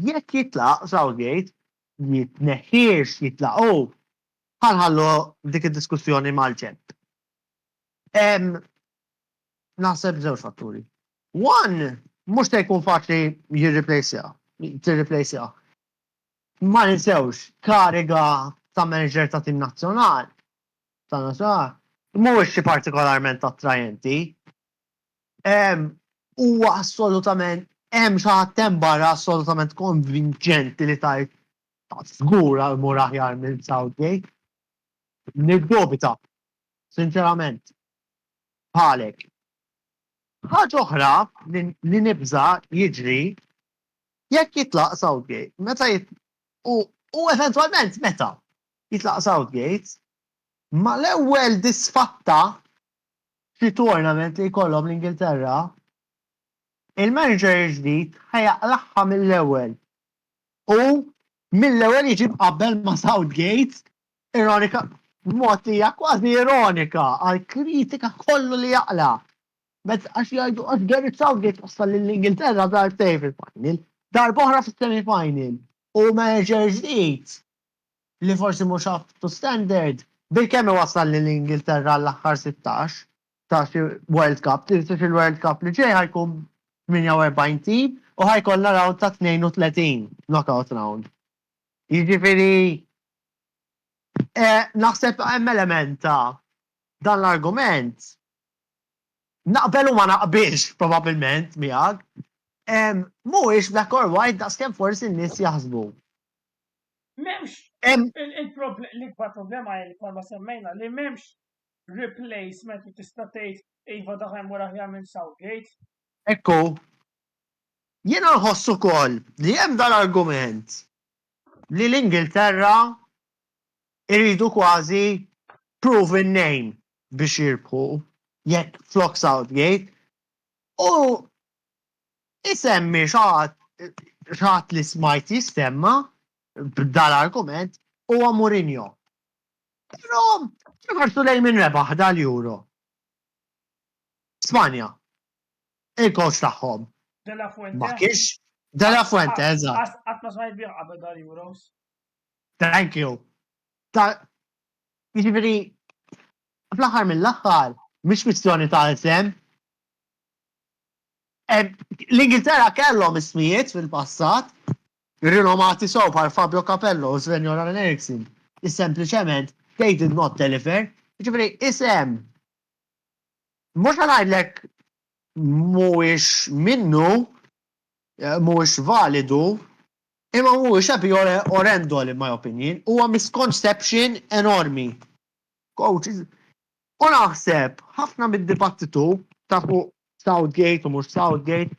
jekk jitlaq Southgate jitneħħiex jitlaq ħanħallu dik id-diskussjoni mal-ġemp. Naħseb żewġ fatturi. One, mhux se jkun faċli tirreplaceja. Ma ninsewx kariga ta' manager ta' tim nazzjonali. Mhuwiex xi partikolarment attrajenti. Huwa assolutament hemm xi ħadd hemm barra assolutament konvinċenti li tajt żgur mur aħjar minn Southgate. Niddubita, sinċerament. Bħalek. Ħaġa oħra li nibża jiġri jekk jitlaq Southgate. Meta u eventwalment meta jitlaq Southgate, ma l-ewwel disfatta xi tournament li jkollhom l-Ingilterra, il-manager ġdid ħajaqlaħħa mill-ewwel. U mill-ewwel jiġi qabel ma' Southgate, ironika, mod hija kważi ironika għal kritika kollu li jaqla. Bet għax jgħidu għax Gareth Southgate wassal lill-Ingilterra darbtej fil-final, darba oħra fis-semi-final. U manager ġdid li forsi mhux up to standard bil-kemm wassal lill-Ingilterra l-aħħar 16 ta' xi World Cup, tirsi fil-World Cup li ġej ħajkun 48 tim u ħajkollna round ta' 32 knockout round. Jiġifieri naħseb hemm element ta' dan l-argument naqbel u ma naqbilx probabbilment miegħek. Mhuwiex black or white daqskemm forsi n-nies jaħsbu. M'hemmx l-ikbar problema li bħalma semmejna li m'hemmx replacement li tista' tgħid iva dak hemm wara aħjar minn Southgate. Ekku, jiena nħossu wkoll li hemm dal-argument li l-Ingilterra iridu kważi proven name biex jirbħu jekk flok Southgate u isemmi xaħat li smajt jistemma dal-argument huwa Mourinho. Però ċefartu lej minn rebaħ dal-Euro. Spanja. Il-coach tagħhom. De La Fuente. Ma kienx De La Fuente, eżatt. Qatt ma smajt bih qabel dal-Euros. Thank you. Jiġifieri fl-aħħar mill-aħħar mhix kwistjoni ta' isem. L-Ingilterra kellhom ismijiet fil-passat rinomati sew bħal Fabio Capello u Sven-Göran Eriksson. Sempliċement they did not deliver. Jiġifieri isem mhux ngħidlek mhuwiex minnu, mhuwiex validu, imma mhuwiex happy orrendo in my opinion, huwa misconception enormi. Coaches, u naħseb ħafna mid-dibattitu ta' fuq Southgate u mhux Southgate,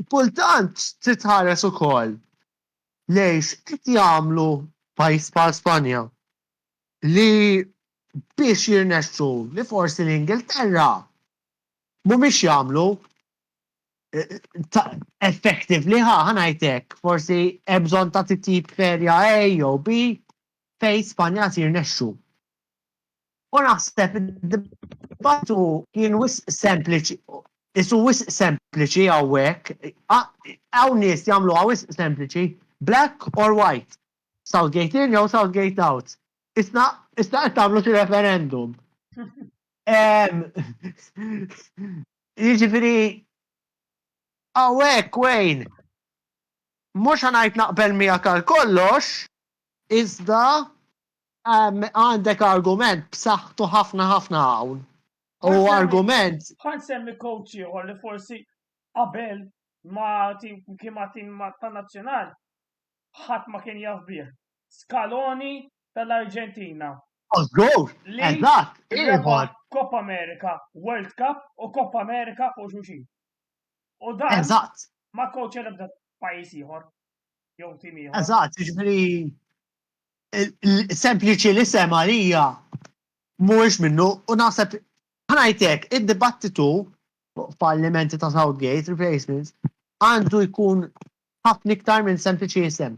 kultant titħares ukoll lejx qed jagħmlu pajjiż bħal Spanja li biex jirnexxu li forsi l-Ingilterra mhumiex jagħmlu effectively ħanajtek forsi hemm bżonn ta' tip ferja A jew B fejn Spanja tirnexxu. U naħseb id-dibattu kien wisq sempliċi, isu wisq sempliċi hawnhekk, hawn nies jagħmluha wisq sempliċi, black or white. Southgate in jew Southgate out. Isna qed tagħmlu xi referendum. Jiġifieri hawnhekk Wayne mhux ħanajt naqbel miegħek għal kollox, iżda għandek argument b'saħħtu ħafna hawn. U argument. Ħan semmi coach ieħor li forsi qabel ma tim ta' nazzjonali ħadd ma kien jaf bih. Scaloni tal-Arġentina. Żgur, eżatt, ieħor. Coppa America, World Cup u Coppa America fuq xulxin. U dan eżatt. Ma coach ebda pajjiż ieħor jew tim ieħor. Eżatt, jiġifieri sempliċi li sema lija mhuwiex minnu u naħseb ħanajtek id-dibattitu fuq fallimenti ta' Southgate replacements għandu jkun ħafna iktar minn sempliċi isem.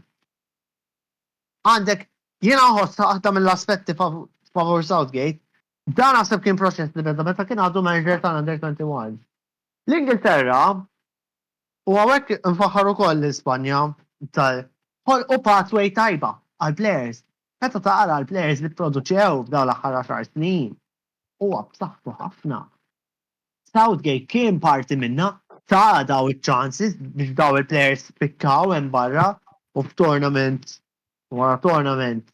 Għandek jiena ħoss waħda mill-aspetti favur Southgate, dan naħseb kien proċess li beda meta kien għadu manager ta' Under 21. L-Ingilterra u hawnhekk nfaħħar ukoll l-Ispanja u pathway tajba għal-players. Meta taqra għal-players li produċew f'dawn l-aħħar 10 snin huwa b'saħħtu ħafna. Southgate kien parti minna ta' daw iċ-chances biex daw il-players pikkaw hemm barra u f'tournament wara tournament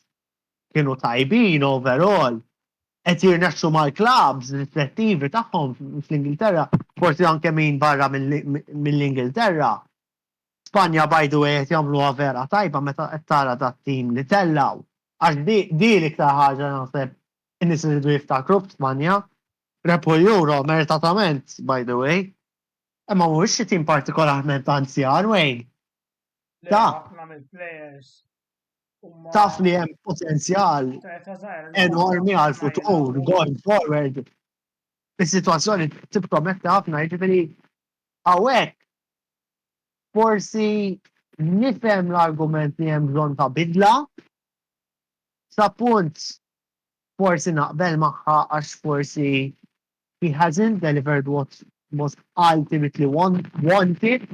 kienu tajbin overall. Qed jirnexxu mal-clubs rispettivi tagħhom fl-Ingilterra, forsi anke min barra mill-Ingilterra. Spanja by the way qed jagħmluha vera tajba meta qed tara dat-tim li tellaw. Għax di l-iktar ħaġa naħseb in-nies iridu jiftakru f'Spanja. Repu l-Euro meritatament, by the way. Imma mhuwiex xi tim partikolarment anzjan Wayne. Taf li hemm potenzjal enormi għal futur going forward. Is-sitwazzjoni tipprometti ħafna, jiġifieri hawnhekk forsi nifhem l-argument li hemm bżonn ta' bidla, sa punt forsi naqbel magħha għax forsi he hasn't delivered what was ultimately wanted.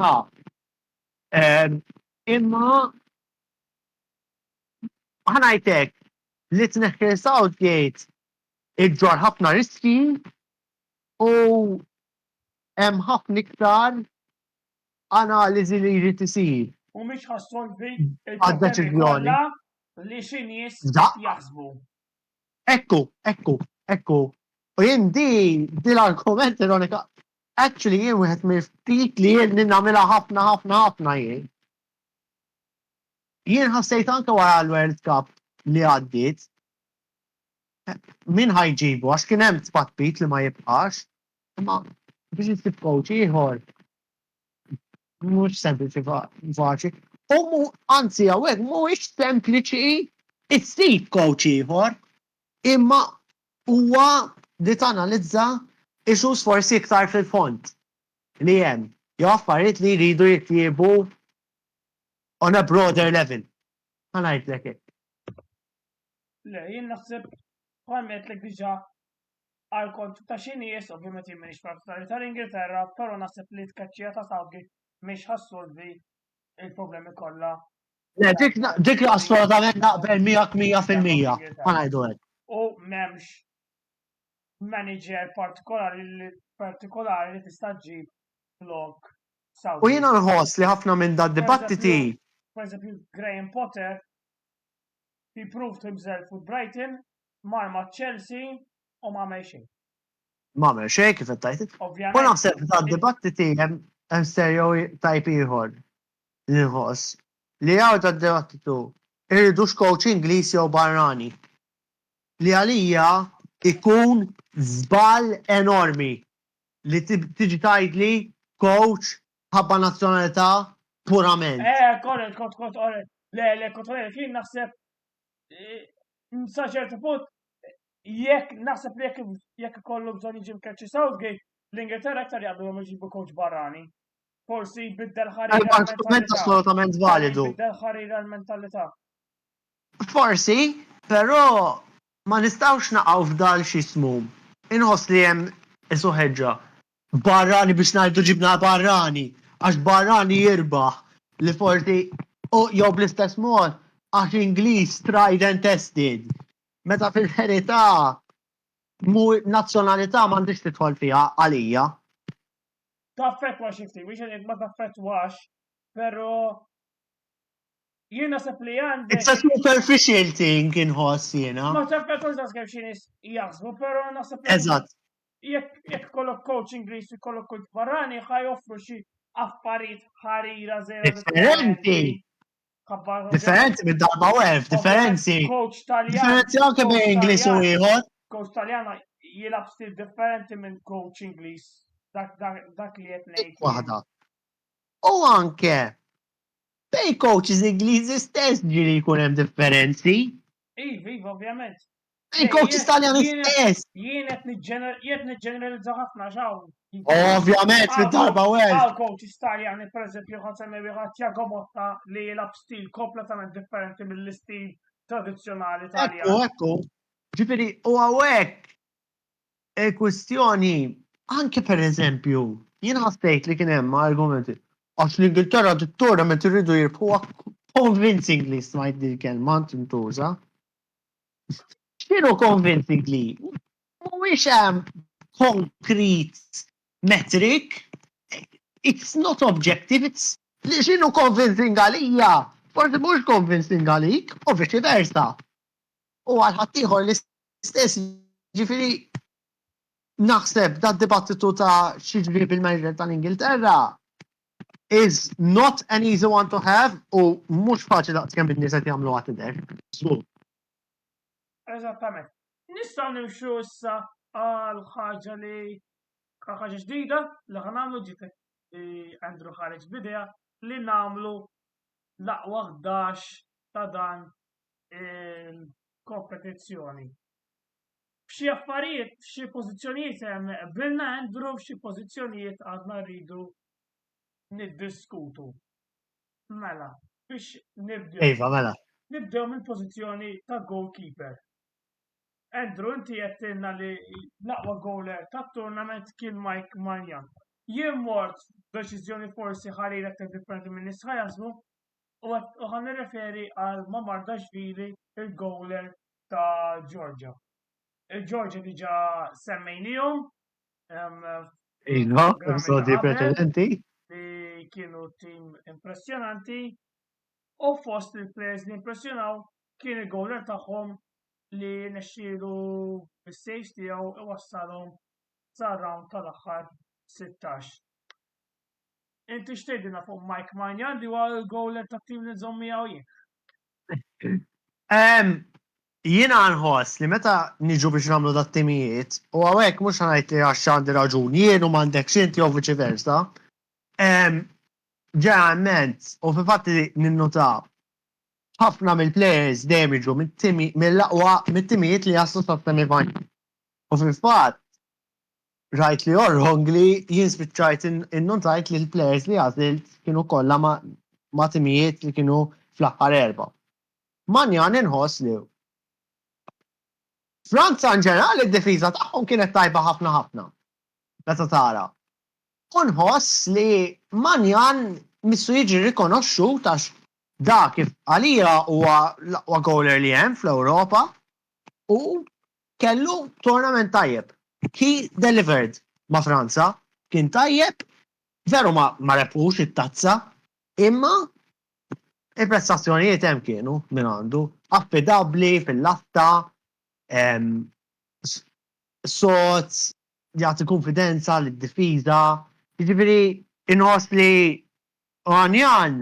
Imma ħanajtek li tneħħi Southgate iġġor ħafna riski u hemm ħafna iktar analiżi li jrid isir. U mhix ħassolvi il-problemi kollha li xi nies jaħsbu. Ekku. U jien di l-argument ironika. Actually, jien wieħed mill-ftit li jien nagħmilha ħafna jien. Jien ħassejt anke wara l-World Cup li għaddiet. Min ħajġibu għax kien hemm tpatbit li ma jibqax. Imma biex isib coach ieħor. Mhux sempliċi faċli. U anzi hawnhekk mhuwiex sempliċi issib coach ieħor. Imma huwa li tanalizza issues forsi iktar fil-fond li hemm. Jew affarijiet li jridu jittiebu on a broader level. Ma ngħidlek hekk. Le, jien naħseb bħalmet lek diġà għal kont ta' xi nies, ovvjament jien m'iniex partikolari tal-Ingilterra, però naħseb li tkaċċija ta' Southgate mhix ħassolvi il-problemi kollha. Le, dik assolutament naqbel 100%. Ma ngħidu hekk. U m'hemmx manager partikolari li tista' ġġib flok Southgate. U jiena nħoss li ħafna minn dad-dibattiti. For example, Graham Potter, he proved himself with Brighton, mar ma' Chelsea u ma' xejn. Ma' xejn kif qed tajt. U naħseb dad-dibattiti hemm stereotype ieħor li nħoss li hawn dad-dibattitu irridux coach Ingliż jew barrani. Li għalija ikun żball enormi li tiġi tgħidli coach ħabba nazzjonalità purament. Kont kien naħseb sa ċertu punt jekk naħseb li jekk ikollu bżonn jiġi mkeċċi Southgate, l-Ingilterra aktar jaqblu jiġibu coach barrani. Forsi jbiddel ħarira assolutament validu. Jbiddel ħarira l-mentalità. Forsi, però ma nistgħux naqgħu f'dal xi smum. Inħoss li hemm isu ħeġġa. Barrani biex ngħidu ġibna barrani, għax barrani jirbaħ li forsi jew bl-istess mod għax Ingliż tried and tested. Meta fil-verità nazzjonalità m'għandix tidħol fiha għalija. Taffettwa xi ftit, biex ma taffettwax, però jien naħseb li għandek. It's a superficial thing inħoss jiena. Ma taffettwax das kemm xi nies jaħsbu, però naħseb li. Eżatt. Jekk kollok coach Ingliż u kollok coach barrani ħajoffru xi affarijiet ħarira differenti. Differenti minn darba wef, differenzi. Coach Taljan. Differenzi anke bejn Ingliż u ieħor. Coach Taljan jilab stil differenti minn coach Ingliż. Dak li qed ngħid. Waħda. U anke bejn coaches Ingliżi stess ġieli jkun hemm differenzi. Iva, ovvjament. Bejn coaches Taljani stess. Jien qed niġġeneralizza ħafna xaw. Ovvjament fid-darba wef. Għal coaches Taljani pereżempju ħadd semmi wieħed Thiago Motta li jilab stil kompletament differenti mill-istil tradizzjonali Taljan. Ekku. Ġifieri u hawnhekk il-kwestjoni anke pereżempju jien ħassejt li kien hemm argumenti għax l-Ingilterra dit-tournament irridu jirbħuha convincingly smajt din kelma tintuża. X'kienu convincingly? Mhuwiex hemm concrete metric. It's not objective, it's li x'inhu convincing għalija. Forsi mhux convincing għalik, u viċi versa. U għal ħadd ieħor l-istess ġifieri naħseb da dibattitu ta' xiġri bil-manager tal-Ingilterra is not an easy one to have u mhux faċli daqs kemm bid-nies qed jagħmlu għatider. Eżattament. Nistgħu nimxu issa għal ħaġa ġdida li ħanagħmlu ġiet Andrew ħareġ bidea li nagħmlu l-aqwa 11 ta' dan il-kompetizzjoni. F'xi affarijiet, f'xi pożizzjonijiet hemm qbilna Andrew, f'xi pożizzjonijiet għadna rridu niddiskutu. Mela, biex nibdew. Iva, mela. Nibdew mill-pożizzjoni ta' goalkeeper. Andrew, inti jettilna li l-aqwa goaler tat-tournament kien Mike Maignan. Jien mort deċiżjoni forsi ħarira ta' differenti minn nies ħajasbu u ħan nirreferi għal Mamardashvili, il-goaler ta' Georgia. Il-Georgia diġà semmejnihom. Iva, episodi preċedenti. Li kienu tim impressjonanti u fost il-players li impressjonaw kien il-goaler tagħhom li nexxielu bis-sejġ tiegħu iwassalhom sar-round tal-aħħar 16. Inti x'tgħidilna fuq Mike Maignan li huwa l-goaler tat-tim li nżomm miegħu jien? Jiena nħoss li meta niġu biex nagħmlu dat-timijiet, u hawnhekk mhux ngħid li għax għandi raġun, jien u m'għandekx inti jew viċi versa. Ġeneralment, u fil-fatti ninnotaw, ħafna mill-players dejjem jiġu mill-aqwa mit-timijiet li jaslu sas-semifinal. U fil-fatt, rajt li orrong li jien spiċċajt innotajt li l-players li għażilt kienu kollha ma' timijiet li kienu fl-aħħar erba'. Maignan inħoss li Franza in ġenerali d-difiża tagħhom kienet tajba ħafna. Meta tara. Nħoss li Maignan missu jiġi rikonoxxut għax dak kif għalija huwa l-aqwa goaler li hemm fl-Ewropa u kellu tournament tajjeb. He delivered ma' Franza, kien tajjeb, veru ma rebħux it-tazza, imma il-prestazzjonijiet hemm kienu minn għandu, affidabbli fil-latta, sot, jagħti konfidenza lid-difiża, jiġifieri inħoss li Maignan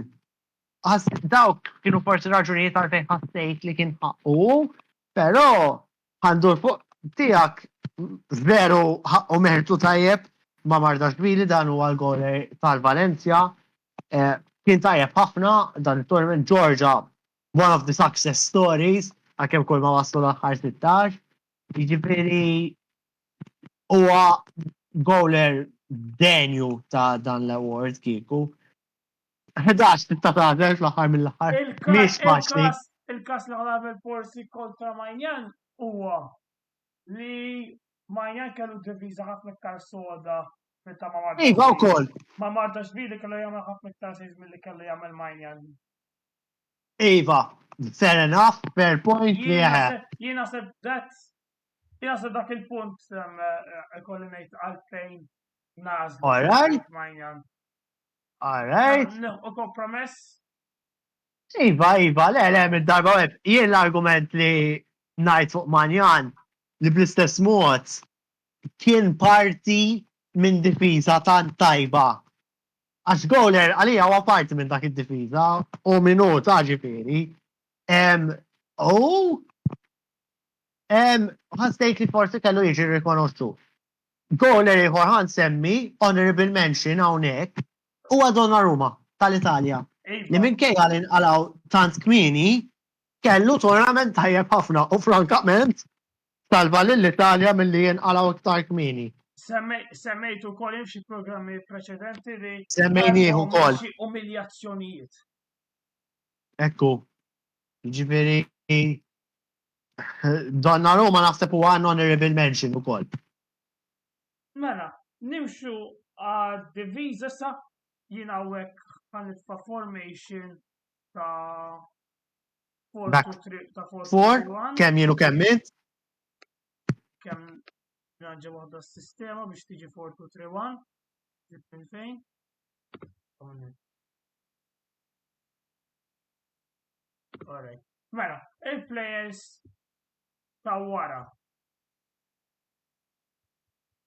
dawk kienu forsi raġunijiet għalfejn ħassejt li kien ħaqqu, però ħandur fuq tiegħek veru ħaqqu mertu tajjeb ma' Mardaxvili dan huwa l-goaler tal-Valencia. Kien tajjeb ħafna dan it-tournament Georgia, one of the success stories, għalkemm kull ma waslu l-aħħar 16. Jiġifieri huwa goaler denju ta' dan l-award kieku. 11 tista' tagħżel fl-aħħar mill-aħħar. Mhix faċli. Il-każ li ħalab forsi kontra Maignan huwa li Maignan kellu diviża ħafna iktar soda minn ta' Mardaxvili. Iva wkoll. Ma' Mardaxvili kellu jagħmel ħafna iktar sejż milli kellu jagħmel Maignan. Iva, fair enough, fair point li Jien naħseb dak il-punt ikolli ngħid għalfejn nażlu Maignan. All right. U kompromess? Iva, le, mid-darba web. Jien l-argument li ngħid fuq Maignan li bl-istess mod kien parti minn difiża tant tajba. Għax goaler għalija huwa parti minn dak id-difiża u minnu ta' ġifieri. Ħassejt li forsi kellu jiġi rikonoxxut. Goaler ieħor ħansemmi honorable mention hawnhekk huwa Donnarumma tal-Italja. Li minkejja li nqalgħu tant kmieni kellu tournament tajjeb ħafna u frankament talba lill-Italja milli jinqalgħu iktar kmieni. Semmejtu wkoll hemm xi programmi preċedenti li semmejnieh ukoll. Xi umiljazzjonijiet. Ekku. Jiġifieri Donnarumma naħseb huwa honorable mention ukoll. Mela, nimxu għad-diviża sa jien hawnhekk ħanitfa' formation ta' 4-2-3-1. Kemm jienu kemm int? Kemm ranġa waħda s-sistema biex tiġi 4-2-3-1. Minn fejn? Alright. Mela, il-players ta' wara.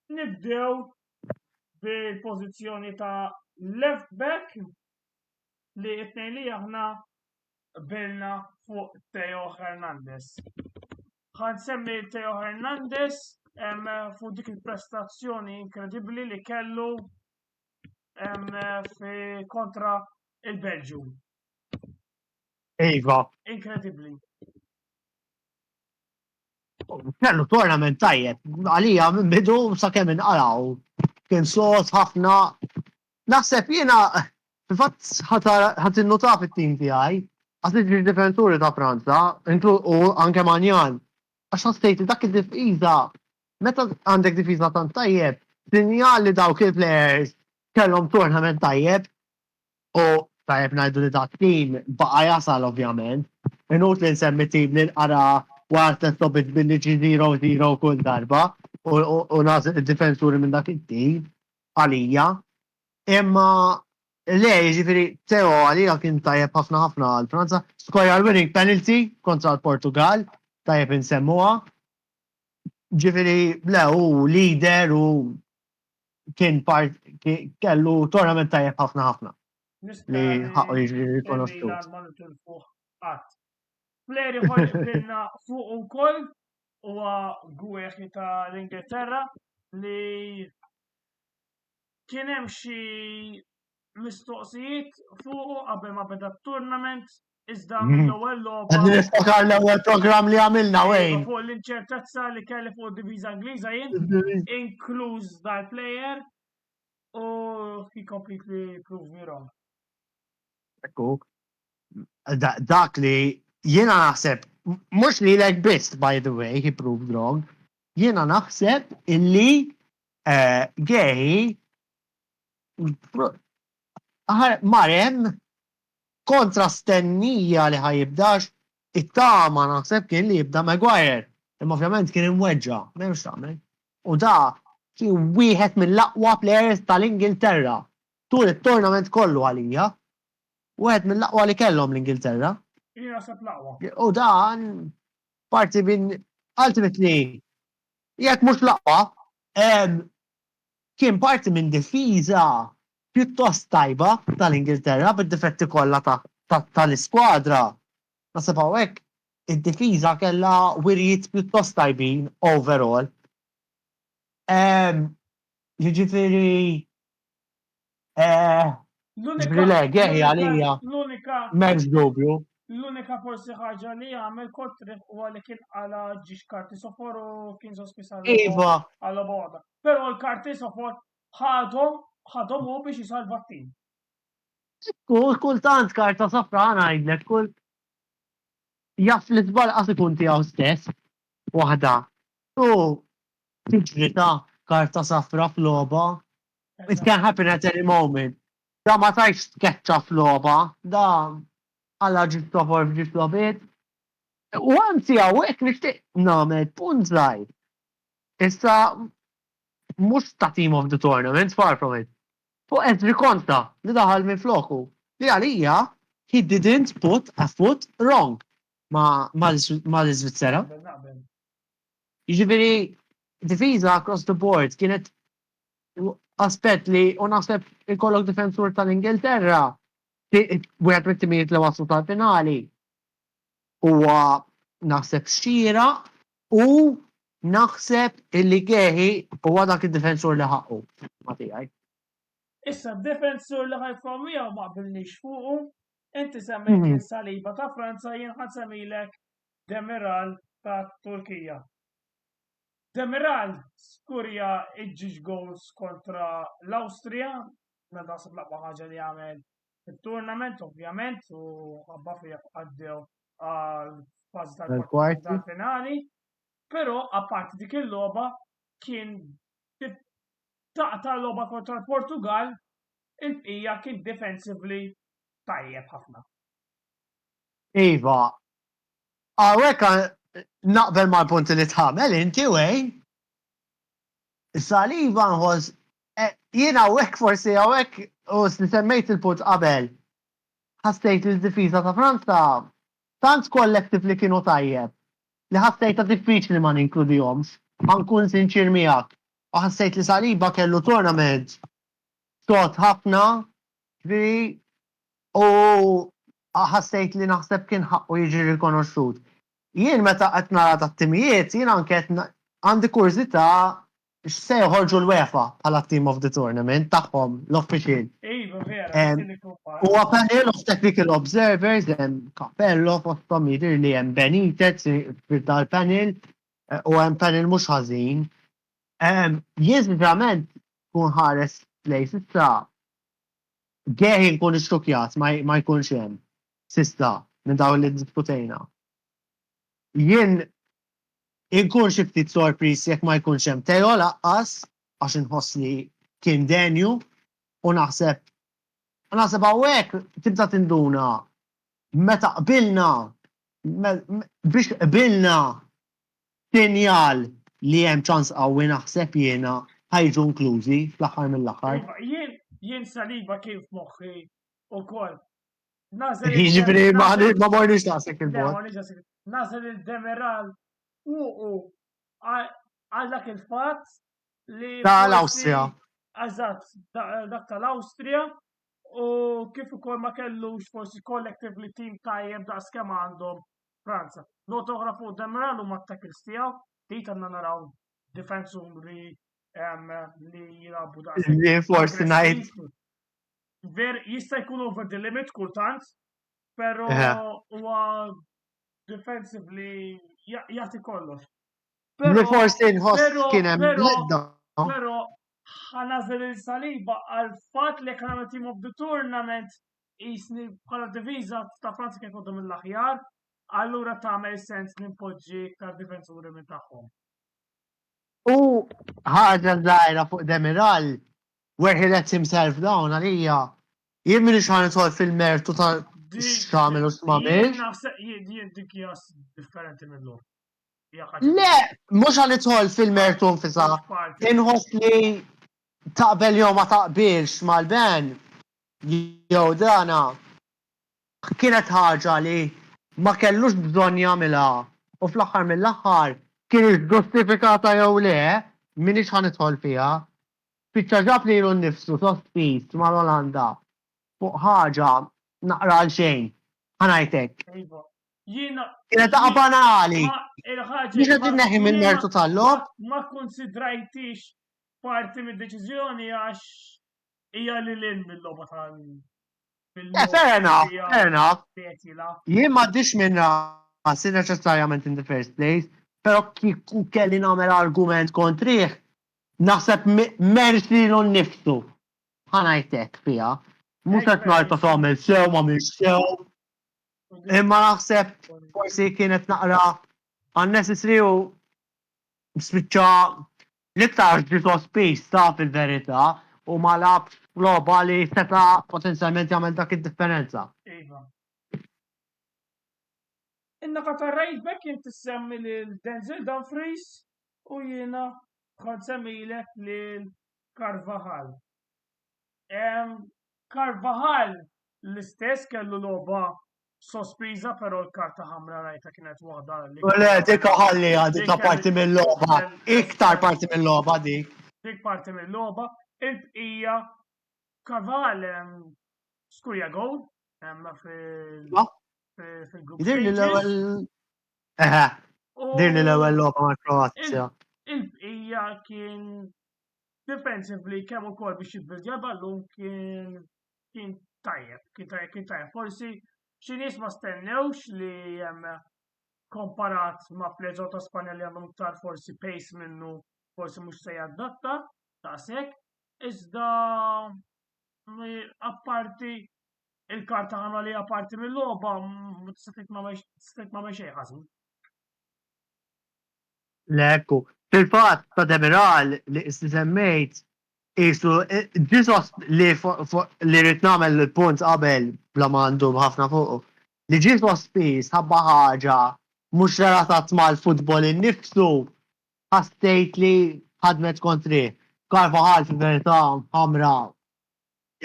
Nibdew bil-pożizzjoni ta' left back li t-tnejn li aħna bilna fuq Theo Hernandez. Ħansemmi Theo Hernandez fuq dik il-prestazzjoni inkredibbli li kellu fi kontra il-Belġium. Iva. Inkredibbli. Kellu tournament tajjeb, għalija minn bidu sakemm inqalgħu. Kien sod ħafna. Naħseb jiena fil-fatt ħadd innota fit-tim tiegħi għas il-difensuri ta' Franza, u anke Maignan. Għax ħassejt dak id-difiża, meta għandek difiża tant tajjeb, sinjal li dawk il-players kellhom tournament tajjeb u tajjeb ngħidu li dak tim baqa' jasal ovvjament. Inut li nsemmi tim li nqara wara t-tobit billi ġi 0-0 kull darba u nażel id-difensuri minn dak it-tim għalija. Imma le, ġifieri Theo għalija kien tajjeb ħafna għal Franza. Square winning penalty kontra l-Portugal. tajjeb insemmuha. Ġifieri le hu leader u kellu tournament tajjeb ħafna li ħaqqu jiġri rikonoxxut. il-Milan ma nitilfuh qatt. Fleri ħolli qbilna fuq ukoll huwa gwieħi tal-Ingilterra li kien hemm xi mistoqsijiet fuq qabel ma beda t-tournament iżda mill-ewwel logħba. Qed niftakar l-ewwel programm li għamilna Wayne. Fuq l-inċertezza li kelli fuq id-diviża Ingliża jien, inkluż dal-plejer u he completely proved me wrong. Ekku. Dak li jiena naħseb, mhux li lek biss by the way, he proved wrong, jiena naħseb illi Gehi marem kontra stennija li ħajibdax it-tama naħseb kien li jibda Maguire. Imma ovvjament kien imweġġa, m'hemmx tagħmel. U da kien wieħed mill-aqwa players tal-Ingilterra tul it-tournament kollu għalija. Wieħed mill-aqwa li kellhom l-Ingilterra. Jien naħseb l-aqwa. U dan parti minn ultimately jekk mhux l-aqwa kien parti minn difiża pjuttost tajba tal-Ingilterra bid-difetti kollha tal-iskwadra. Naħseb hawnhekk id-difiża kellha wirjiet pjuttost tajbin overall. Jiġifieri m'hemmx dubju. L-unika forsi ħaġa li għamel Kotrick huwa li kien għala ġiex Kartisofor u kien sospis għal boda. Però l-Kartisofor ħadhom u biex jisalva t-tim. Kultant karta safra ngħidlek kull jaff li żball qas ikun tiegħu stess waħda. U tiġri ta' karta safra f'logħba. It can happen at any moment. Da ma tajx tkeċċa f'logħba, da Alla ġistofor f'ġistofiet. U għanzi għawek nishtiq nagħmel punt żgħir. Issa mhux ta' team of the tournament, far from it. Fuq Ezri Konta li daħal minn floku. Li għalija he didn't put a foot wrong ma l-Iżvizzera. Jiġifieri difiża across the board kienet aspett li u naħseb ikollok difensur tal-Ingilterra wieħed mit-timijiet li waslu tal-finali huwa naħseb xira u naħseb illi Gehi huwa dak id-difensur li ħaqqu ma tiegħi. Issa d-difensur li ħajfhom miegħu ma qbilniex fuqu, inti semmejt Saliba ta' Franza jien ħadd semmilek Demiral ta' Turkija. Demiral skurja iġġiġ goals kontra l-Awstrija, naħseb l-aqwa ħaġa li għamel il-tournament ovvjament u għabba fija għaddew għal-fazi tal-finali, pero apparti dik il-logħba kien taqta l-logħba kontra l-Portugal il-bqija kien defensively tajjeb ħafna. Iva, għawek naqbel mal-punti li tħamel inti Wayne. Saliba nħoss jiena għawek forsi għawek u semmejt il-punt qabel. Ħassejt il-difiża ta' Franza tant kollettiv li kienu tajjeb li ħassejt diffiċli ma ninkludihomx, ma nkun sinċir miegħek. U ħassejt li Saliba kellu tournament sod ħafna u ħassejt li naħseb kien ħaqqu jiġi rikonoxxut. Jien meta qed nara tat-timijiet jien anke għandi kurzità x'se joħorġu l-UEFA bħala team of the tournament tagħhom l-official. Iva vera. Huwa panel of technical observers, Capello fosthom jidher li hemm Benitez fil-panel u hemm panel mhux ħażin. Jien verament kun ħares place issa Gehi nkun ixxukjat ma jkunx hemm sista minn dawn li ddiskutejna. Jien inkun xi ftit sorpriż jekk ma jkunx hemm Teo laqqas għax inħoss li kien denju u naħseb hawnhekk tibda tinduna meta qbilna biex qbilna sinjal li hemm ċans qawwi naħseb jiena ħajġu inklużi fl-aħħar mill-aħħar. Jien Saliba kif moħħi ukoll Nażel Jiġifieri ma morniex daqshekk Le, il-bot. ma nix nażel il-Demiral u għal dak il-fatt li Tal-Awstrija. Eżatt, dak tal-Awstrija u kif ukoll ma kellux forsi collectively team tajjeb daqs kemm għandhom Franza. Not oħra fuq Demiral huma t-tackles tiegħu, tit għandna naraw defensuri li jilagħbu daqshekk. Li forsi ngħid Ver jista' jkun over the limit kultant, pero huwa defensively jagħti kollox. li forsi nħoss kien hemm bledda. Pero ħanażel il-Saliba għal fatt li kien għamel team of the tournament jisni bħala diviża ta' Franza kien kodhom mill-aħjar, allura tagħmel sens nimpoġġi iktar difensuri minn tagħhom. U ħaġa żgħira fuq Demiral, where he lets himself down għalija. Jien minix ħanitħol fil-mertu ta' x'għamel u x'm'għamilx. Jien naħseb dik hija differenti mill-lum. Le, mhux ħanitħol fil-mertu nfisha. Inħoss li taqbel jew ma taqbilx mal-ben jew dana kienet ħaġa li ma kellux bżonn jagħmilha u fl-aħħar mill-aħħar kienet ġustifikata jew le minix ħanidħol fiha. Spiċċa ġab li nnifsu sospis mal-Olanda fuq ħaġa naqra għal xejn. Ħanajtek. Kienet taqa' banali. Biex qed inneħħi mill-mertu tal-lob. Ma konsidrajtix parti mid-deċiżjoni għax hija lil mill-logħba tal. Fair enough. Jien m'għaddix minn rasi neċessarjament in the first place, però kieku kelli nagħmel argument kontrih, naħseb mersi l nnifsu. Ħanajtek fiha. Mhux qed ngħid ta' tagħmel sew ma mhix sew. Imma naħseb forsi kienet naqra unnecessary u spiċċa l-iktar ġi sospiż ta' fil-verità u ma labx logħba li seta' potenzjalment jagħmel dak id-differenza. Iva. Innaka tar-right back jien tissemmi lil Denzel Dumfries u jiena ħad semmilek lil Carvajal. Carvajal l-istess kellu logħba sospiża però l-karta ħamra rajta kienet waħda li. Le, dik ħallija, dik parti mill-logħba, iktar parti mill-logħba dik. Dik parti mill-logħba, il-bqija Carvajal skurja gowl fil-grupp. Dirli l-ewwel dirli l-ewwel logħba mal-Kroazja. Il-bqija kien defensively kemm ukoll biex jibbilja ballun kien tajjeb, kien tajjeb. Forsi xi nies ma stennewx li komparat ma' pleġo ta' Spanja li għandhom iktar forsi pace minnu, forsi mhux se jadatta daqshekk, iżda apparti il-karta ħamra li apparti mill-logħba tista' ma xejn ħażin. Lekku, fil-fatt ta' Demiral li semmejt isu ġisos li rrid nagħmel il-punt qabel bla mandu ħafna fuq. Li ġisos spis ħabba ħaġa mhux relatat mal-futbol innifsu ħassejt li ħadmet kontri. Carvajal fil-verità ħamra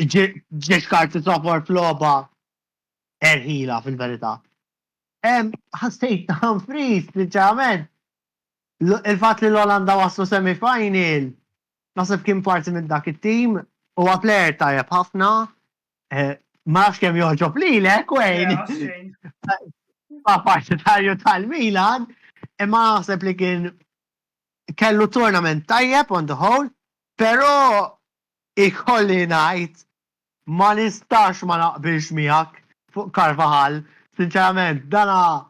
ġiex karti soffor fl-logħba erħila fil-verità. Ħassejt Dumfries sinċerament il-fatt li l-Olanda waslu semi-final naħseb kien parti minn dak it-tim u plejer tajjeb ħafna. Ma nafx kemm joħġob lilek wejn. Ma partitarju tal-Milan, imma naħseb li kien kellu tournament tajjeb on the whole, però ikolli ngħid ma nistax ma naqbilx miegħek fuq Carvajal. Sinċerament, dana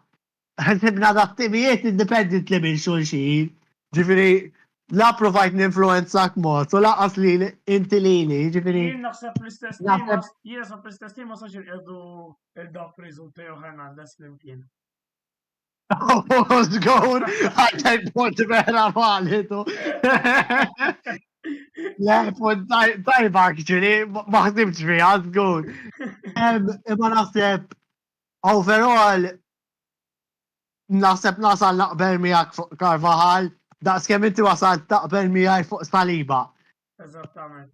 ħsibna dattimijiet independently minn xulxin. Ġifieri la provajt ninfluenzak mod, u laqas li inti lili, ġifieri. Jien naħseb l-istess tim ma sax irqedu il-Dumfries u Theo Hernandez flimkien. Żgur, għajtek punt vera valitu. Le, punt tajba ġifieri, ma ħsibx fiha żgur. Imma naħseb overall naħseb nasal naqbel miegħek fuq Carvajal. Daqs kemm inti wasalt taqbel miegħi fuq Saliba. Eżattament.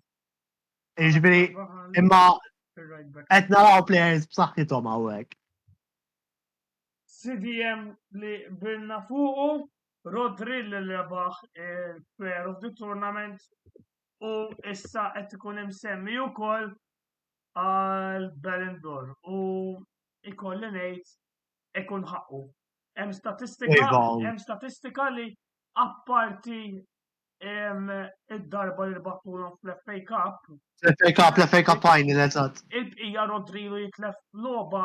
Jiġifieri imma il-right back. Qed naraw players b'saħħithom hawnhekk. CDM li bilna fuqu, Rodri li rebaħ il-Player of the Tournament u issa qed ikun imsemmi wkoll għal Ballon d'Or u ikolli ngħid ikun ħaqqu. Hemm statistika li apparti id-darba li rbaħtulhom fl-FA Cup. L-FA Cup final, eżatt. Il-bqija Rodri li jitlef logħba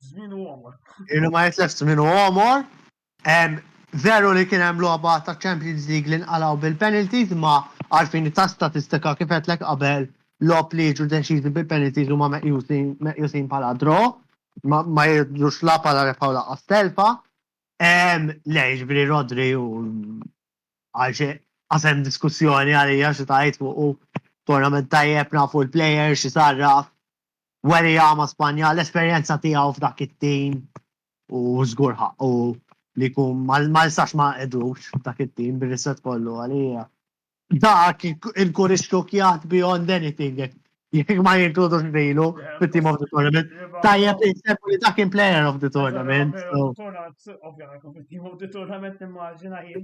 żmien u għomor. Ilu ma jitlef żmien u għomor. Veru li kien hemm logħba ta' Champions League li nqalgħu bil-penalties ma għarfien ta' statistika kif qedlek qabel lob li jiġu deċiżi bil-penalties huma meqjusin bħala draw, ma jiġux la bħala refaw laqas telfa. Le, ġbiri Rodri u għasem diskussjoni għalija xi tajt fuq u tournament tajjeb nafu l-player xi sarraf. Weri għama Spanja l-esperjenza tiegħu f'dak it-tim u żgur ħaqqu li kun ma l-sax ma edux f'dak it-tim bir-riset kollu għalija. Dak il-kurixtu kjat beyond anything jekk ma jinkludux rilu fit-team of the tournament. Tajjeb li jsemmu li dak in player of the tournament. Ovvjament, fit-team of the tournament immaġina jien.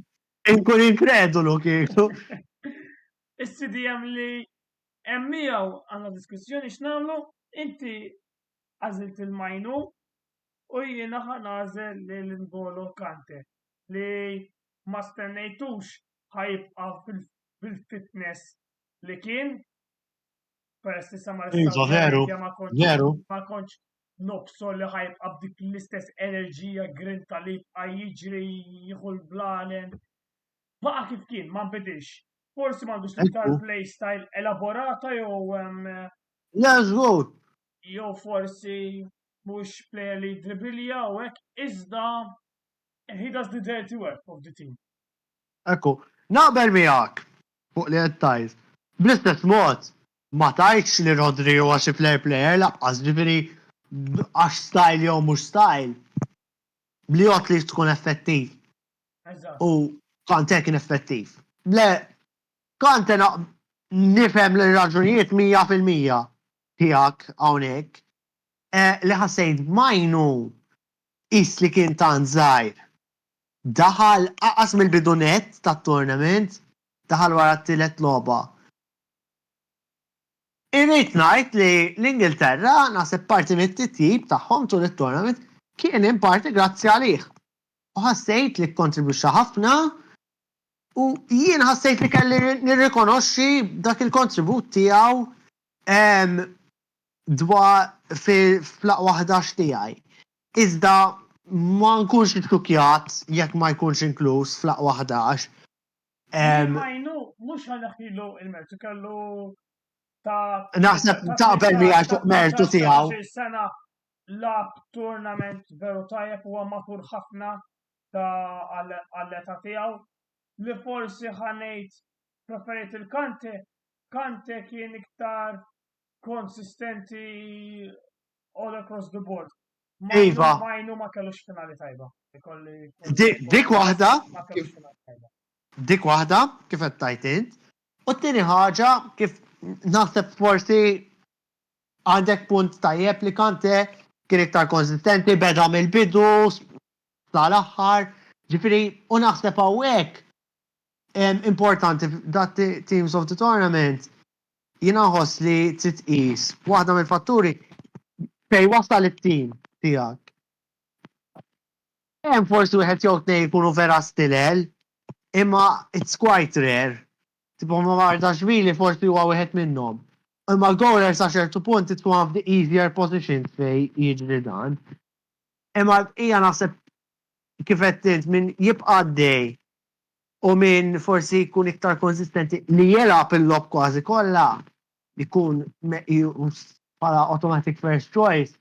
Inkun inkredulu kieku. Is-CDM li hemm miegħu għandna diskussjoni x'nagħmlu, inti għażilt il-Majnu u jiena ħanażel lil N'Golo Kante li ma stennejtux ħajibqa' fil-fitness li kien peress issa ma kontx nobsol li ħajibqa' b'dik l-istess enerġija grinta li jibqa' jiġri jieħu l-blanen. Baqa' kif kien, ma nbidilx. Forsi m'għandux l-iktar play style elaborata jew forsi mhux player li dribilja u hekk iżda he does the dirty work of the team. Ekku, naqbel miegħek fuq li qed tajt. Bl-istess mod ma tajtx li Rodri huwa xi player laqqas ġifieri għax style jew mhux style. Bliot li tkun effettiv. U Kante kien effettiv. Le, Kante nifhem l-raġunijiet 100% tiegħek hawnhekk. Li ħassejt Majnu is li kien tant żgħir. Daħal aqas mill-bidunet tat-tournament, daħal wara t-tielet logħba. Irrid ngħid li l-Ingilterra naħseb parti mit-titjib tagħhom tul it-tournament kien in parti grazzi għalih. U ħassejt li kontribwixxa ħafna u jien ħassejt li kelli nirrikonoxxi dak il-kontribut tiegħu dwar fl-aqwa 11 tiegħi. Iżda ma nkunx xukjat jekk ma jkunx inkluż fl-aqwa 11. Majnu mhux ħanaħilu il-mertu kellu Naħseb taqbel miegħek fuq mertu tiegħu. Sena lab tournament veru tajjeb huwa matur ħafna għall-età tiegħu li forsi ħanejt preferit il-Kante. Kante kien iktar konsistenti all across the board. Iva. Majnu ma kellux finali tajba. Dik waħda kif qed tajt int. U t-tieni ħaġa kif naħseb forsi għandek punt tajjeb li Kante kien iktar konsistenti beda mill-bidu tal-aħħar. Ġifieri u naħseb hawnhekk importanti dat teams of the tournament jiena nħoss li titqis waħda mill-fatturi fej wasal it-tim tiegħek. Hemm forsi wieħed jew tnejn jkunu vera stilel, imma it's quite rare. Tipo ma mardax li forsi huwa wieħed minnhom. Imma goaler sa ċertu punt tkun one of the easier positions fej jiġri dan. Imma hija naħseb kif qed minn jibqa' għaddej u minn forsi jkun iktar konsistenti li jelab il-lob kważi kollha jkun bħala automatic first choice,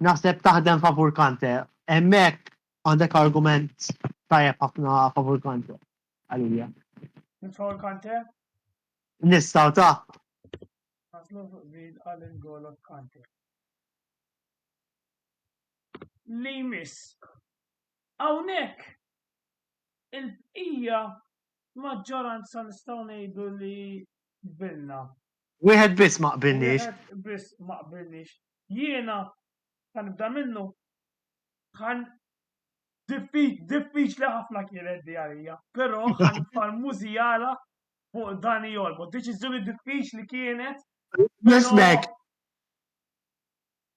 naħseb taħdem favur Kante. Hemmhekk għandek argument tajjeb ħafna favur Kante. Għalija. Favur Kante? Nistgħu ta' Naslu vid għal N'Golo Kante. Li miss. Hawnhekk il-bqija maġġoranza nistgħu ngħidu li bilna. Wieħed biss ma qbilniex. Wieħed biss ma qbilniex. Jiena nibda minnu ħan diffiċli ħafna kienet di għalija, però ħanfar Musiala fuq Dani Olmo. Deċiżjoni diffiċli kienet, Nismek,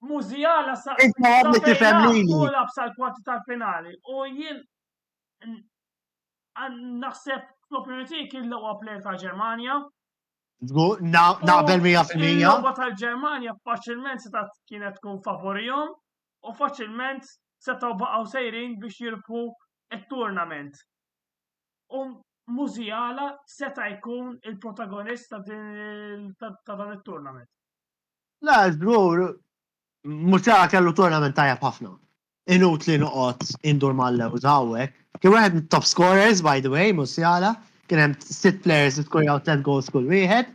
Musiala inti għadni tifhem lili. kolla b'sal-kwarti tal-finali u jien naħseb fl-opinjoni tiegħi kien l-ewwel plejer ta' Ġermanja. Naqbel 100%. Il-logħba tal-Ġermanja faċilment seta' kienet tkun favorihom u faċilment setgħu baqgħu sejrin biex jirbħu t-turnament. U Musiala seta' jkun il-protagonista ta' dan it-turnament. La, żgur, Musiala kellu turnament tajjeb ħafna. Inut li noqgħod indur mal-lewż hawnhekk. Kien wieħed mit-top scorers, by the way, Musiala. Kien hemm 6 players li skorjaw 3 goals kull wieħed.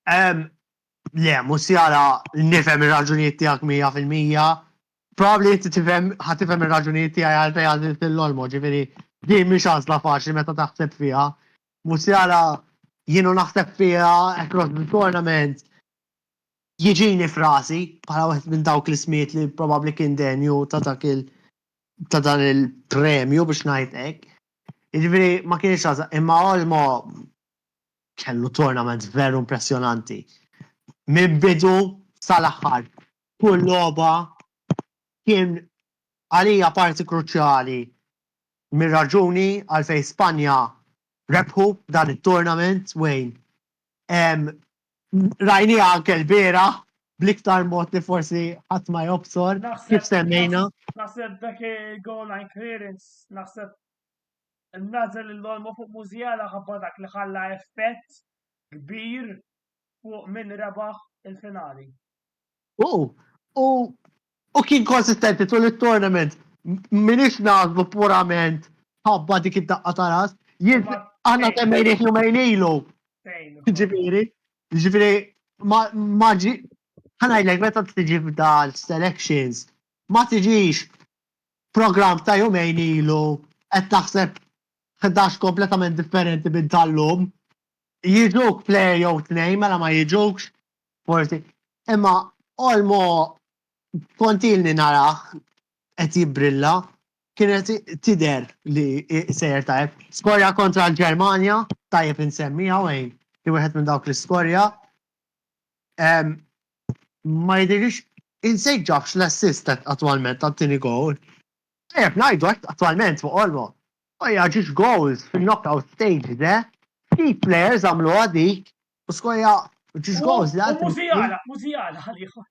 Le, Musiala nifhem ir-raġunijiet tiegħek 100%. Probably inti tifhem ir-raġunijiet tiegħi għal fejn għażilt il-Olmo, ġifieri din mhix għażla faċli meta taħseb fiha. Musiala jienu naħseb fiha across the tournament jiġini frasi bħala wieħed minn dawk l-ismiet li probabbli kien denju ta' dan il-premju biex ngħid hekk. Jiġifieri ma kienx għażla, imma Olmo kellu tournament veru impressjonanti. Minn bidu sal-aħħar. Kull logħba kien għalija parti kruċjali mir-raġuni għalfejn Spanja rebħu dan it-tournament wejn. Rajni anke l-bira bl-iktar mod li forsi ħadd ma jobsor kif semmejna. Naħseb dak il-goal line clearance, naħseb nażel l-Olmo fuq Musiala ħabba dak li ħalla effett kbir fuq min rebaħ il-finali. U kien konsistenti tul it-tournament. Minix naħsbu purament ħabba dik id-daqqa ta' ras. Jien aħna temmejnieh jumejnilu. Ġifieri ma ġi ħanajlek meta tiġi f'dal selections ma tiġix program ta' jumejn ilu qed taħseb 11 kompletament differenti minn tal-lum. Jiġuk plejer jew tnejn mela ma jiġukx forsi. Imma Olmo kontilni naraħ qed jibbrilla kienet tidher li sejjer tajjeb. Skorja kontra l-Ġermanja tajjeb insemmija wejn. Wieħed minn dawk l-iskorja. Ma jidirix insejġax l-assist attwalment għat-tieni goal. Ngħidu attwalment fuq Olmo. Skorja ġiex goals fil-knockout stage, Three players għamlu għadik u skorja ġiex goals. Musiala għal-ieħor.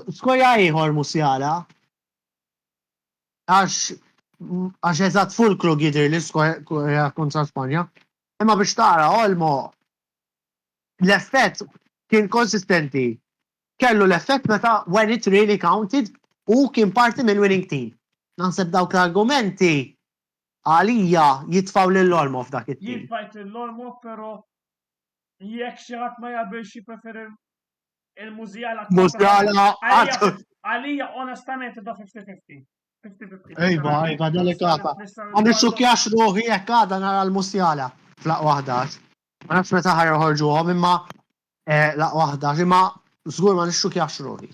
Skorja ieħor Musiala. Għax eżatt fulkru jidher li skorja kontra Spanja. Imma biex tara Olmo l-effett kien konsistenti. Kellu l-effett meta when it really counted u kien parti mill winning team. Naħseb dawk l-argumenti għalija jitfaw lill-Olmo f'dak it-team. Jitfajt l-Olmo, però jekk xi ħadd ma jaqbilx jippreferi il-Musiala. Għalija onestament da 50-50. Ejba, delikata. Għan nixxukjax ruħi jekk għadha nara l-Musiala. Laq waħdax. Ma nafx meta ħarġuhom imma laq waħdax imma żgur ma nixxukjax ruħi.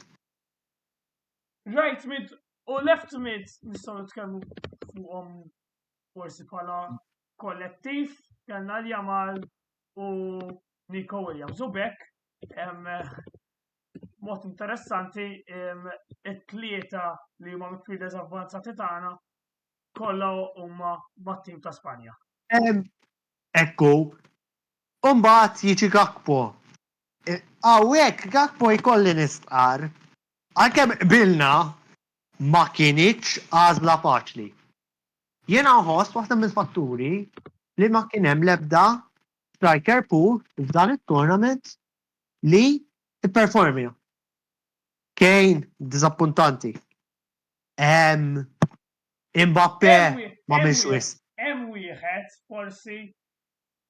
Right mid u left mid nistgħu nitkellmu fuqhom forsi bħala kollettiv kellna Jamal u Nico Williams. U bekk mod interessanti it-tlieta li huma midfielders avvanzati tagħna kollha huma mat-tim ta' Spanja. Ekku, mbagħad jiġi Gakpo. Hawnhekk Gakpo jkolli nistqar għalkemm qbilna ma kienitx għażla faċli. Jiena nħoss waħda mill-fatturi li ma kien hemm l-ebda striker pool f'dan it-tournament li ipperformja. Kejn diżappuntanti. Mbappé ma minx Hemm wieħed forsi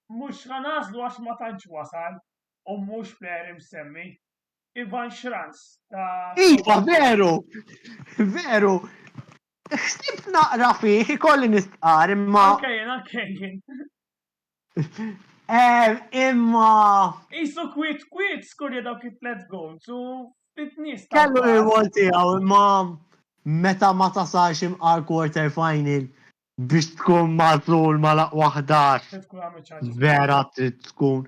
mhux ħanażlu għax ma tantx wasal u mhux plejer imsemmi. Ivan Schranz ta' Iva, veru! Veru! Xtib naqra fih, ikolli nistqar imma. Anke jien. Imma Isu kwit skorja dawk it-tlet goals u fit-nies kellu tal-pass. il-wol tiegħu imma meta ma tasalx imqar quarter final biex tkun mażul ma laqwa 11. Tkun għamil ċaġa. Vera trid tkun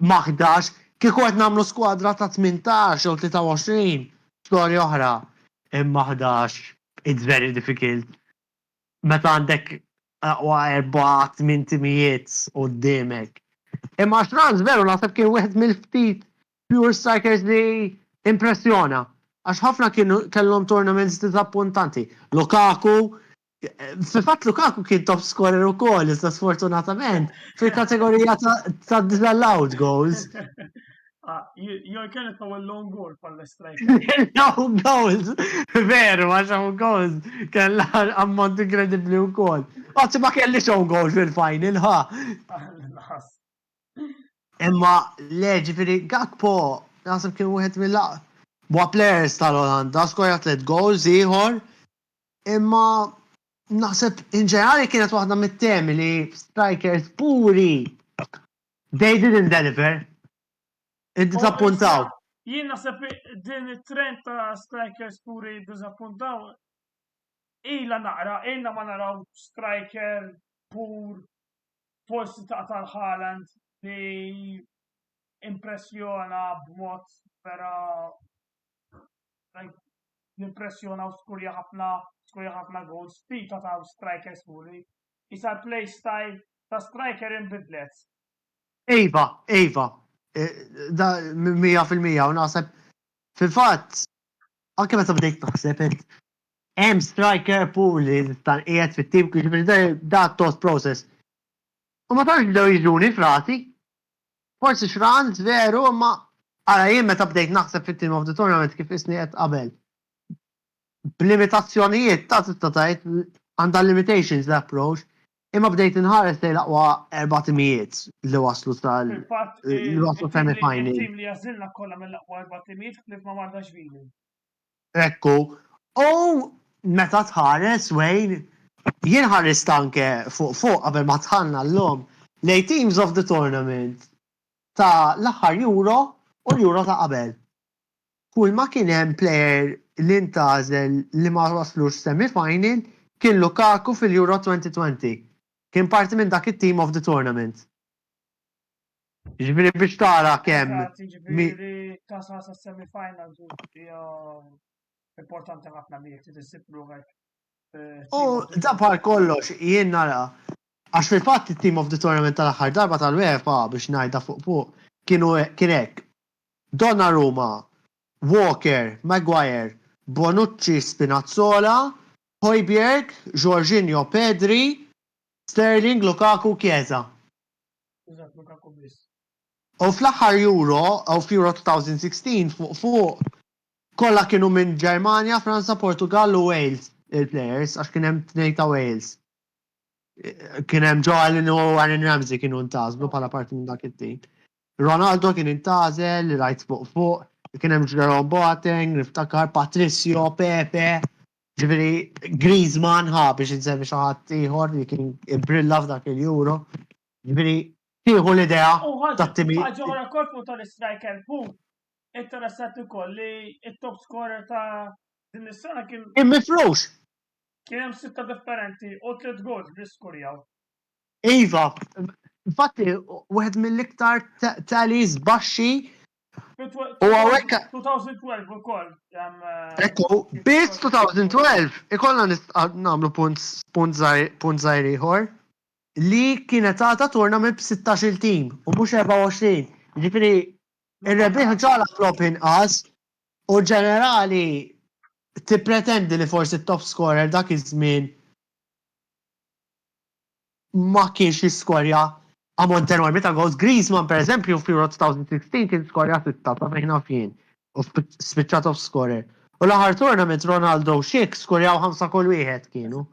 ma 11 kieku qed nagħmlu skwadra ta' 18 u 23 storja oħra. Imma 11 it's very difficult. Meta għandek aqwa 4-8 timijiet qudiemek. Imma Franz veru naħseb kien wieħed mill-ftit pure strikers li impressjona. Għax ħafna kellhom tournaments disappuntanti. Lukaku, fil-fatt Lukaku kien top scorer ukoll, iżda sfortunatament fil-kategorija ta' disallowed goals. Joj kienet għaw il-long goal pal-striker. No goals, veru, għax hawn goals kellha ammont incredibli wkoll. Għazzi ma kellix hawn goal fil-final, ha? Imma ġifieri Gakpo naħseb kien wieħed mill-aqwa players tal-Olanda, skorja 3 goals ieħor, imma naħseb in ġenerali kienet waħda mit-temi li strikers puri they didn't deliver. Id-disappuntaw. Jien naħseb din it-trend ta' strikers puri disappuntaw. Ila naqra, ilna ma naraw striker pur forsi ta' tal-Haaland li impressjona b'mod vera impressjona u skurja ħafna goals fita ta' strikers puri. Isa play style ta' striker inbidlet. Iva. Da 100% u naħseb fil-fatt anke meta bdejt naħseb hemm striker pool li stan qiegħed fit-tim kif da toast process. U ma tantx bdew jiġuni frati. Forsi xranz veru, ma ara jien meta bdejt naħseb fit-team of the tournament kif isni qed qabel. B'limitazzjonijiet ta' tista' tgħid għandha limitations l-approach, imma bdejt inħares lejn aqwa 4 timijiet li waslu semi-final. Il-tim li jażilna kollha mill-aqwa 4 timijiet ħlif ma mardax vili. Ekku. U meta tħares Wayne, jien ħarist anke fuq qabel ma tħanna l-lum lej teams of the tournament ta' l-aħħar Euro u l-Euro ta' qabel. Kull ma kien hemm player li ntażel li ma waslux semi-final kien Lukaku fil-Euro 2020. Kien parti minn dak it-team of the tournament. Ġifieri biex tara kemm. Ġifieri tasal sa semi-final importanti ħafna li jekk tissibru hekk. U da par kollox jien nara għax fil-fatt it-team of the tournament tal-aħħar darba tal-UEFA biex ngħidha fuq kien hekk. Donnarumma, Walker, Maguire, Bonucci, Spinazzola, Højbjerg, Jorginho, Pedri, Sterling, Lukaku, Chiesa. Lukaku biss. U fl-aħħar Euro, u f'Euro 2016 fuq kollha kienu minn Ġermanja, Franza, Portugal u Wales il-players, għax kien hemm 2 ta' Wales. Kien hemm Joelin u Aaron Ramsey kienu ntażlu bħala parti minn dak it-team. Ronaldo kien intażel, rajt fuq, kien hemm Jerome Boateng, niftakar Patricio, Pepe, ġifieri Griezmann biex insemmi xi ħadd ieħor li kien brilla f'dak il-Euro. Ġifieri tieħu l-idea tat-timi. Ħaġa oħra korpu tal-striker fu interessat ukoll li t-top scorer ta' din is-sena kien Mifrux. Kien hemm 6 differenti u 3 goals li skurjaw. Iva, infatti wieħed mill-iktar talis baxxi u għawek 2012 ukoll. Ekku, biss 2012 ikollna nagħmlu punt żgħir ieħor li kienet għata tournament b'16 tim u mhux 24. Ġifieri ir-rebbieħ ġala flop inqas u ġenerali tippretendi li forsi t-top scorer dak iż-żmien ma kienx jiskorja ammont enormi ta' goals. Griezmann pereżempju f'Euro 2016 kien skorja 6 ta' fejn jien u spiċċa top scorer. U l-aħħar tournament Ronaldo u Schick skorjaw 5 kull wieħed kienu.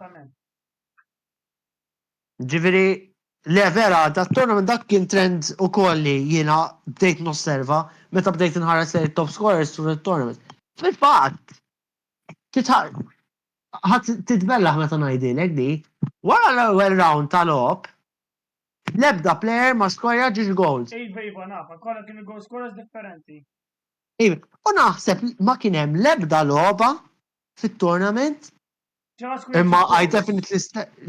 Ġifieri le vera, dat tournament dak kien trend ukoll li jiena bdejt nosserva meta bdejt inħares lejn top scorers sur it-tournament. Fil-fatt, titbellaħ meta ngħidilek di, wara l-ewwel round tal-op, L-ebda player ma skorja 10 goals. Iva, nafa, kolla kienu goal scorers differenti. U naħseb ma kien hemm l-ebda logħba fit-tournament. Imma I definitely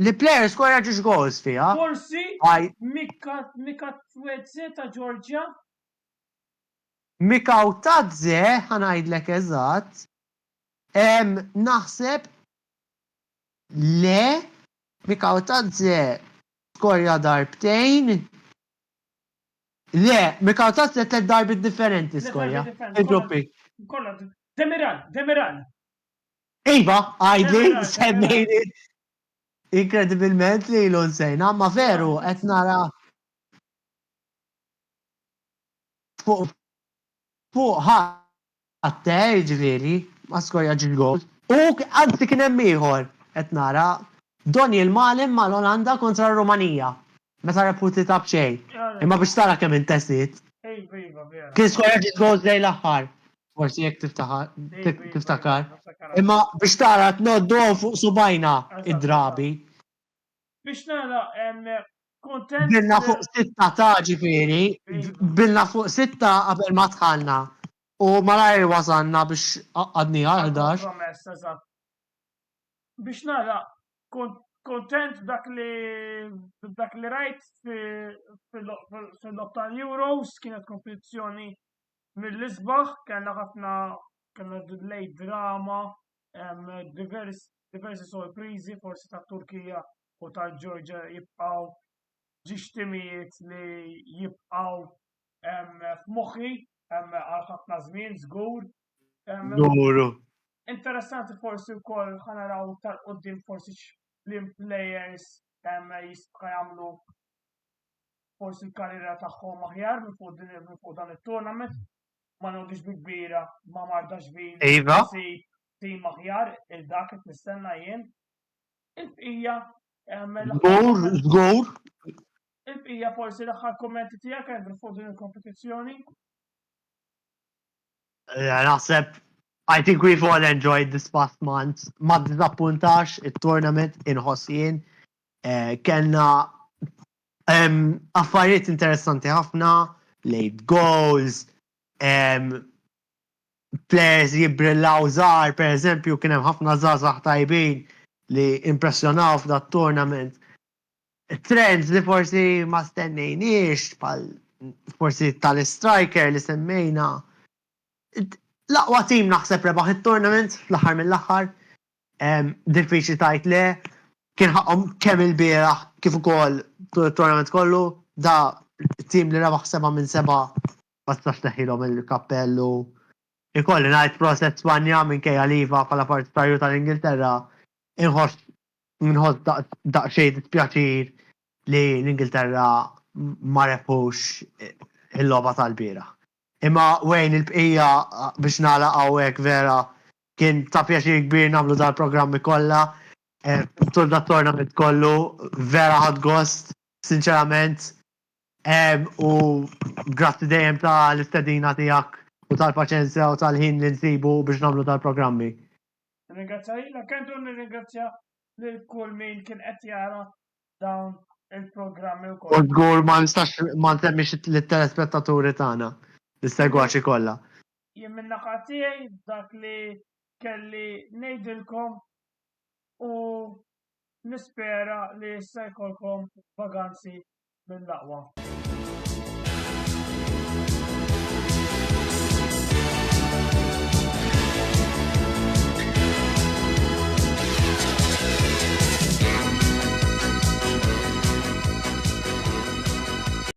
li player skorja 10 goals fiha. Forsi Mika Twedze ta' Georgia. Mika Tadze ħanajdlek eżatt. Naħseb le Mika Tadze skorja darbtejn. Le, Mika Tadze 3 darbit differenti skorja. Il-gruppi. Kolla, Demiral. Iva, għajdli, semmejni. Inkredibilment li l-unsejn, ma veru, qed nara fuq ħatte, ġifieri, ma skorja ġil-gol. U għanzi kien hemm ieħor qed nara Daniel Malem mal-Olanda kontra r-Rumanija. Meta reputi ta' b'xejn. Imma biex tara kemm intesit. Kien skorja ġil-gol lejn l-aħħar. Forsi jekk tiftakar. Imma biex tara tnoddu fuq subajna id-drabi. Biex nara, kontent. Bilna fuq 6 ta' ġifieri, bilna fuq 6 qabel ma tħallna. U malajr wasanna biex għadni 11. Biex nara, kontent dak li rajt fil-lotta Euros, kienet kompetizzjoni mill-isbaħ, kellna ħafna lej drama, diversi sorprizi, forsi ta' Turkija u ta' Georgia jibqaw ġiġtimijiet li jibqaw f'moħħi għal ħafna żmien żgur. Żguru. Interessanti forsi wkoll ħanaraw tal-qudiem forsi x'lim players jistgħu jagħmlu forsi l-karriera tagħhom aħjar minn fuq dan it-tournament. Ma nodix bi-kbira, ma mardax bi. Iva. Tim aħjar il-dak qed nistenna jien. Il-bqija Żgur. Il-bqija forsi l-aħħar kommenti tiegħek għandhom fuq din il-kompetizzjoni. Naħseb, I think we've all enjoyed this past month. Ma disappuntax il-tournament inħossien. Kellna affarijiet interessanti ħafna, late goals, players jibrillaw żgħar, per eżempju, kien hemm ħafna żgħażagħ tajbin li impressjonaw f'dat tournament. Trends li forsi ma stennejniex, forsi tal-striker li semmejna. L-aqwa tim naħseb rebaħ it-tournament fl-aħħar mill-aħħar. Diffiċli tajt le. Kien ħaqhom kemm il-bieraħ kif ukoll tournament kollu, da tim li rebaħ 7 minn 7 ma tistax teħilhom il-kappellu. Ikolli ngħid proset Spanja minkejja liva bħala partitarju tal-Ingilterra inħoss daqsxejn dispjaċir li l-Ingilterra ma rebħux il-logħba tal-bieraħ. Imma wejn il-bqija biex nagħlaq hawnhekk vera kien ta' pjaċir kbir nagħmlu dal-programmi kollha. Tul da tournament kollu vera ħadd gost, sinċerament. U grazzi dejjem tal-istedina tiegħek u tal-paċenzja u tal-ħin li nsibu biex nagħmlu tal-programmi. Ringrazzjajla, kentu nirringrazzja lil kull min kien qed jara dawn il-programmi wkoll. U żgur ma nistax ma nsemmix lit-telespettaturi tagħna l-segwaċi kollha. Jien minn naħa tiegħi dak li kelli ngħidilkom u nispera li issa jkollkom vaganzi mill-aqwa.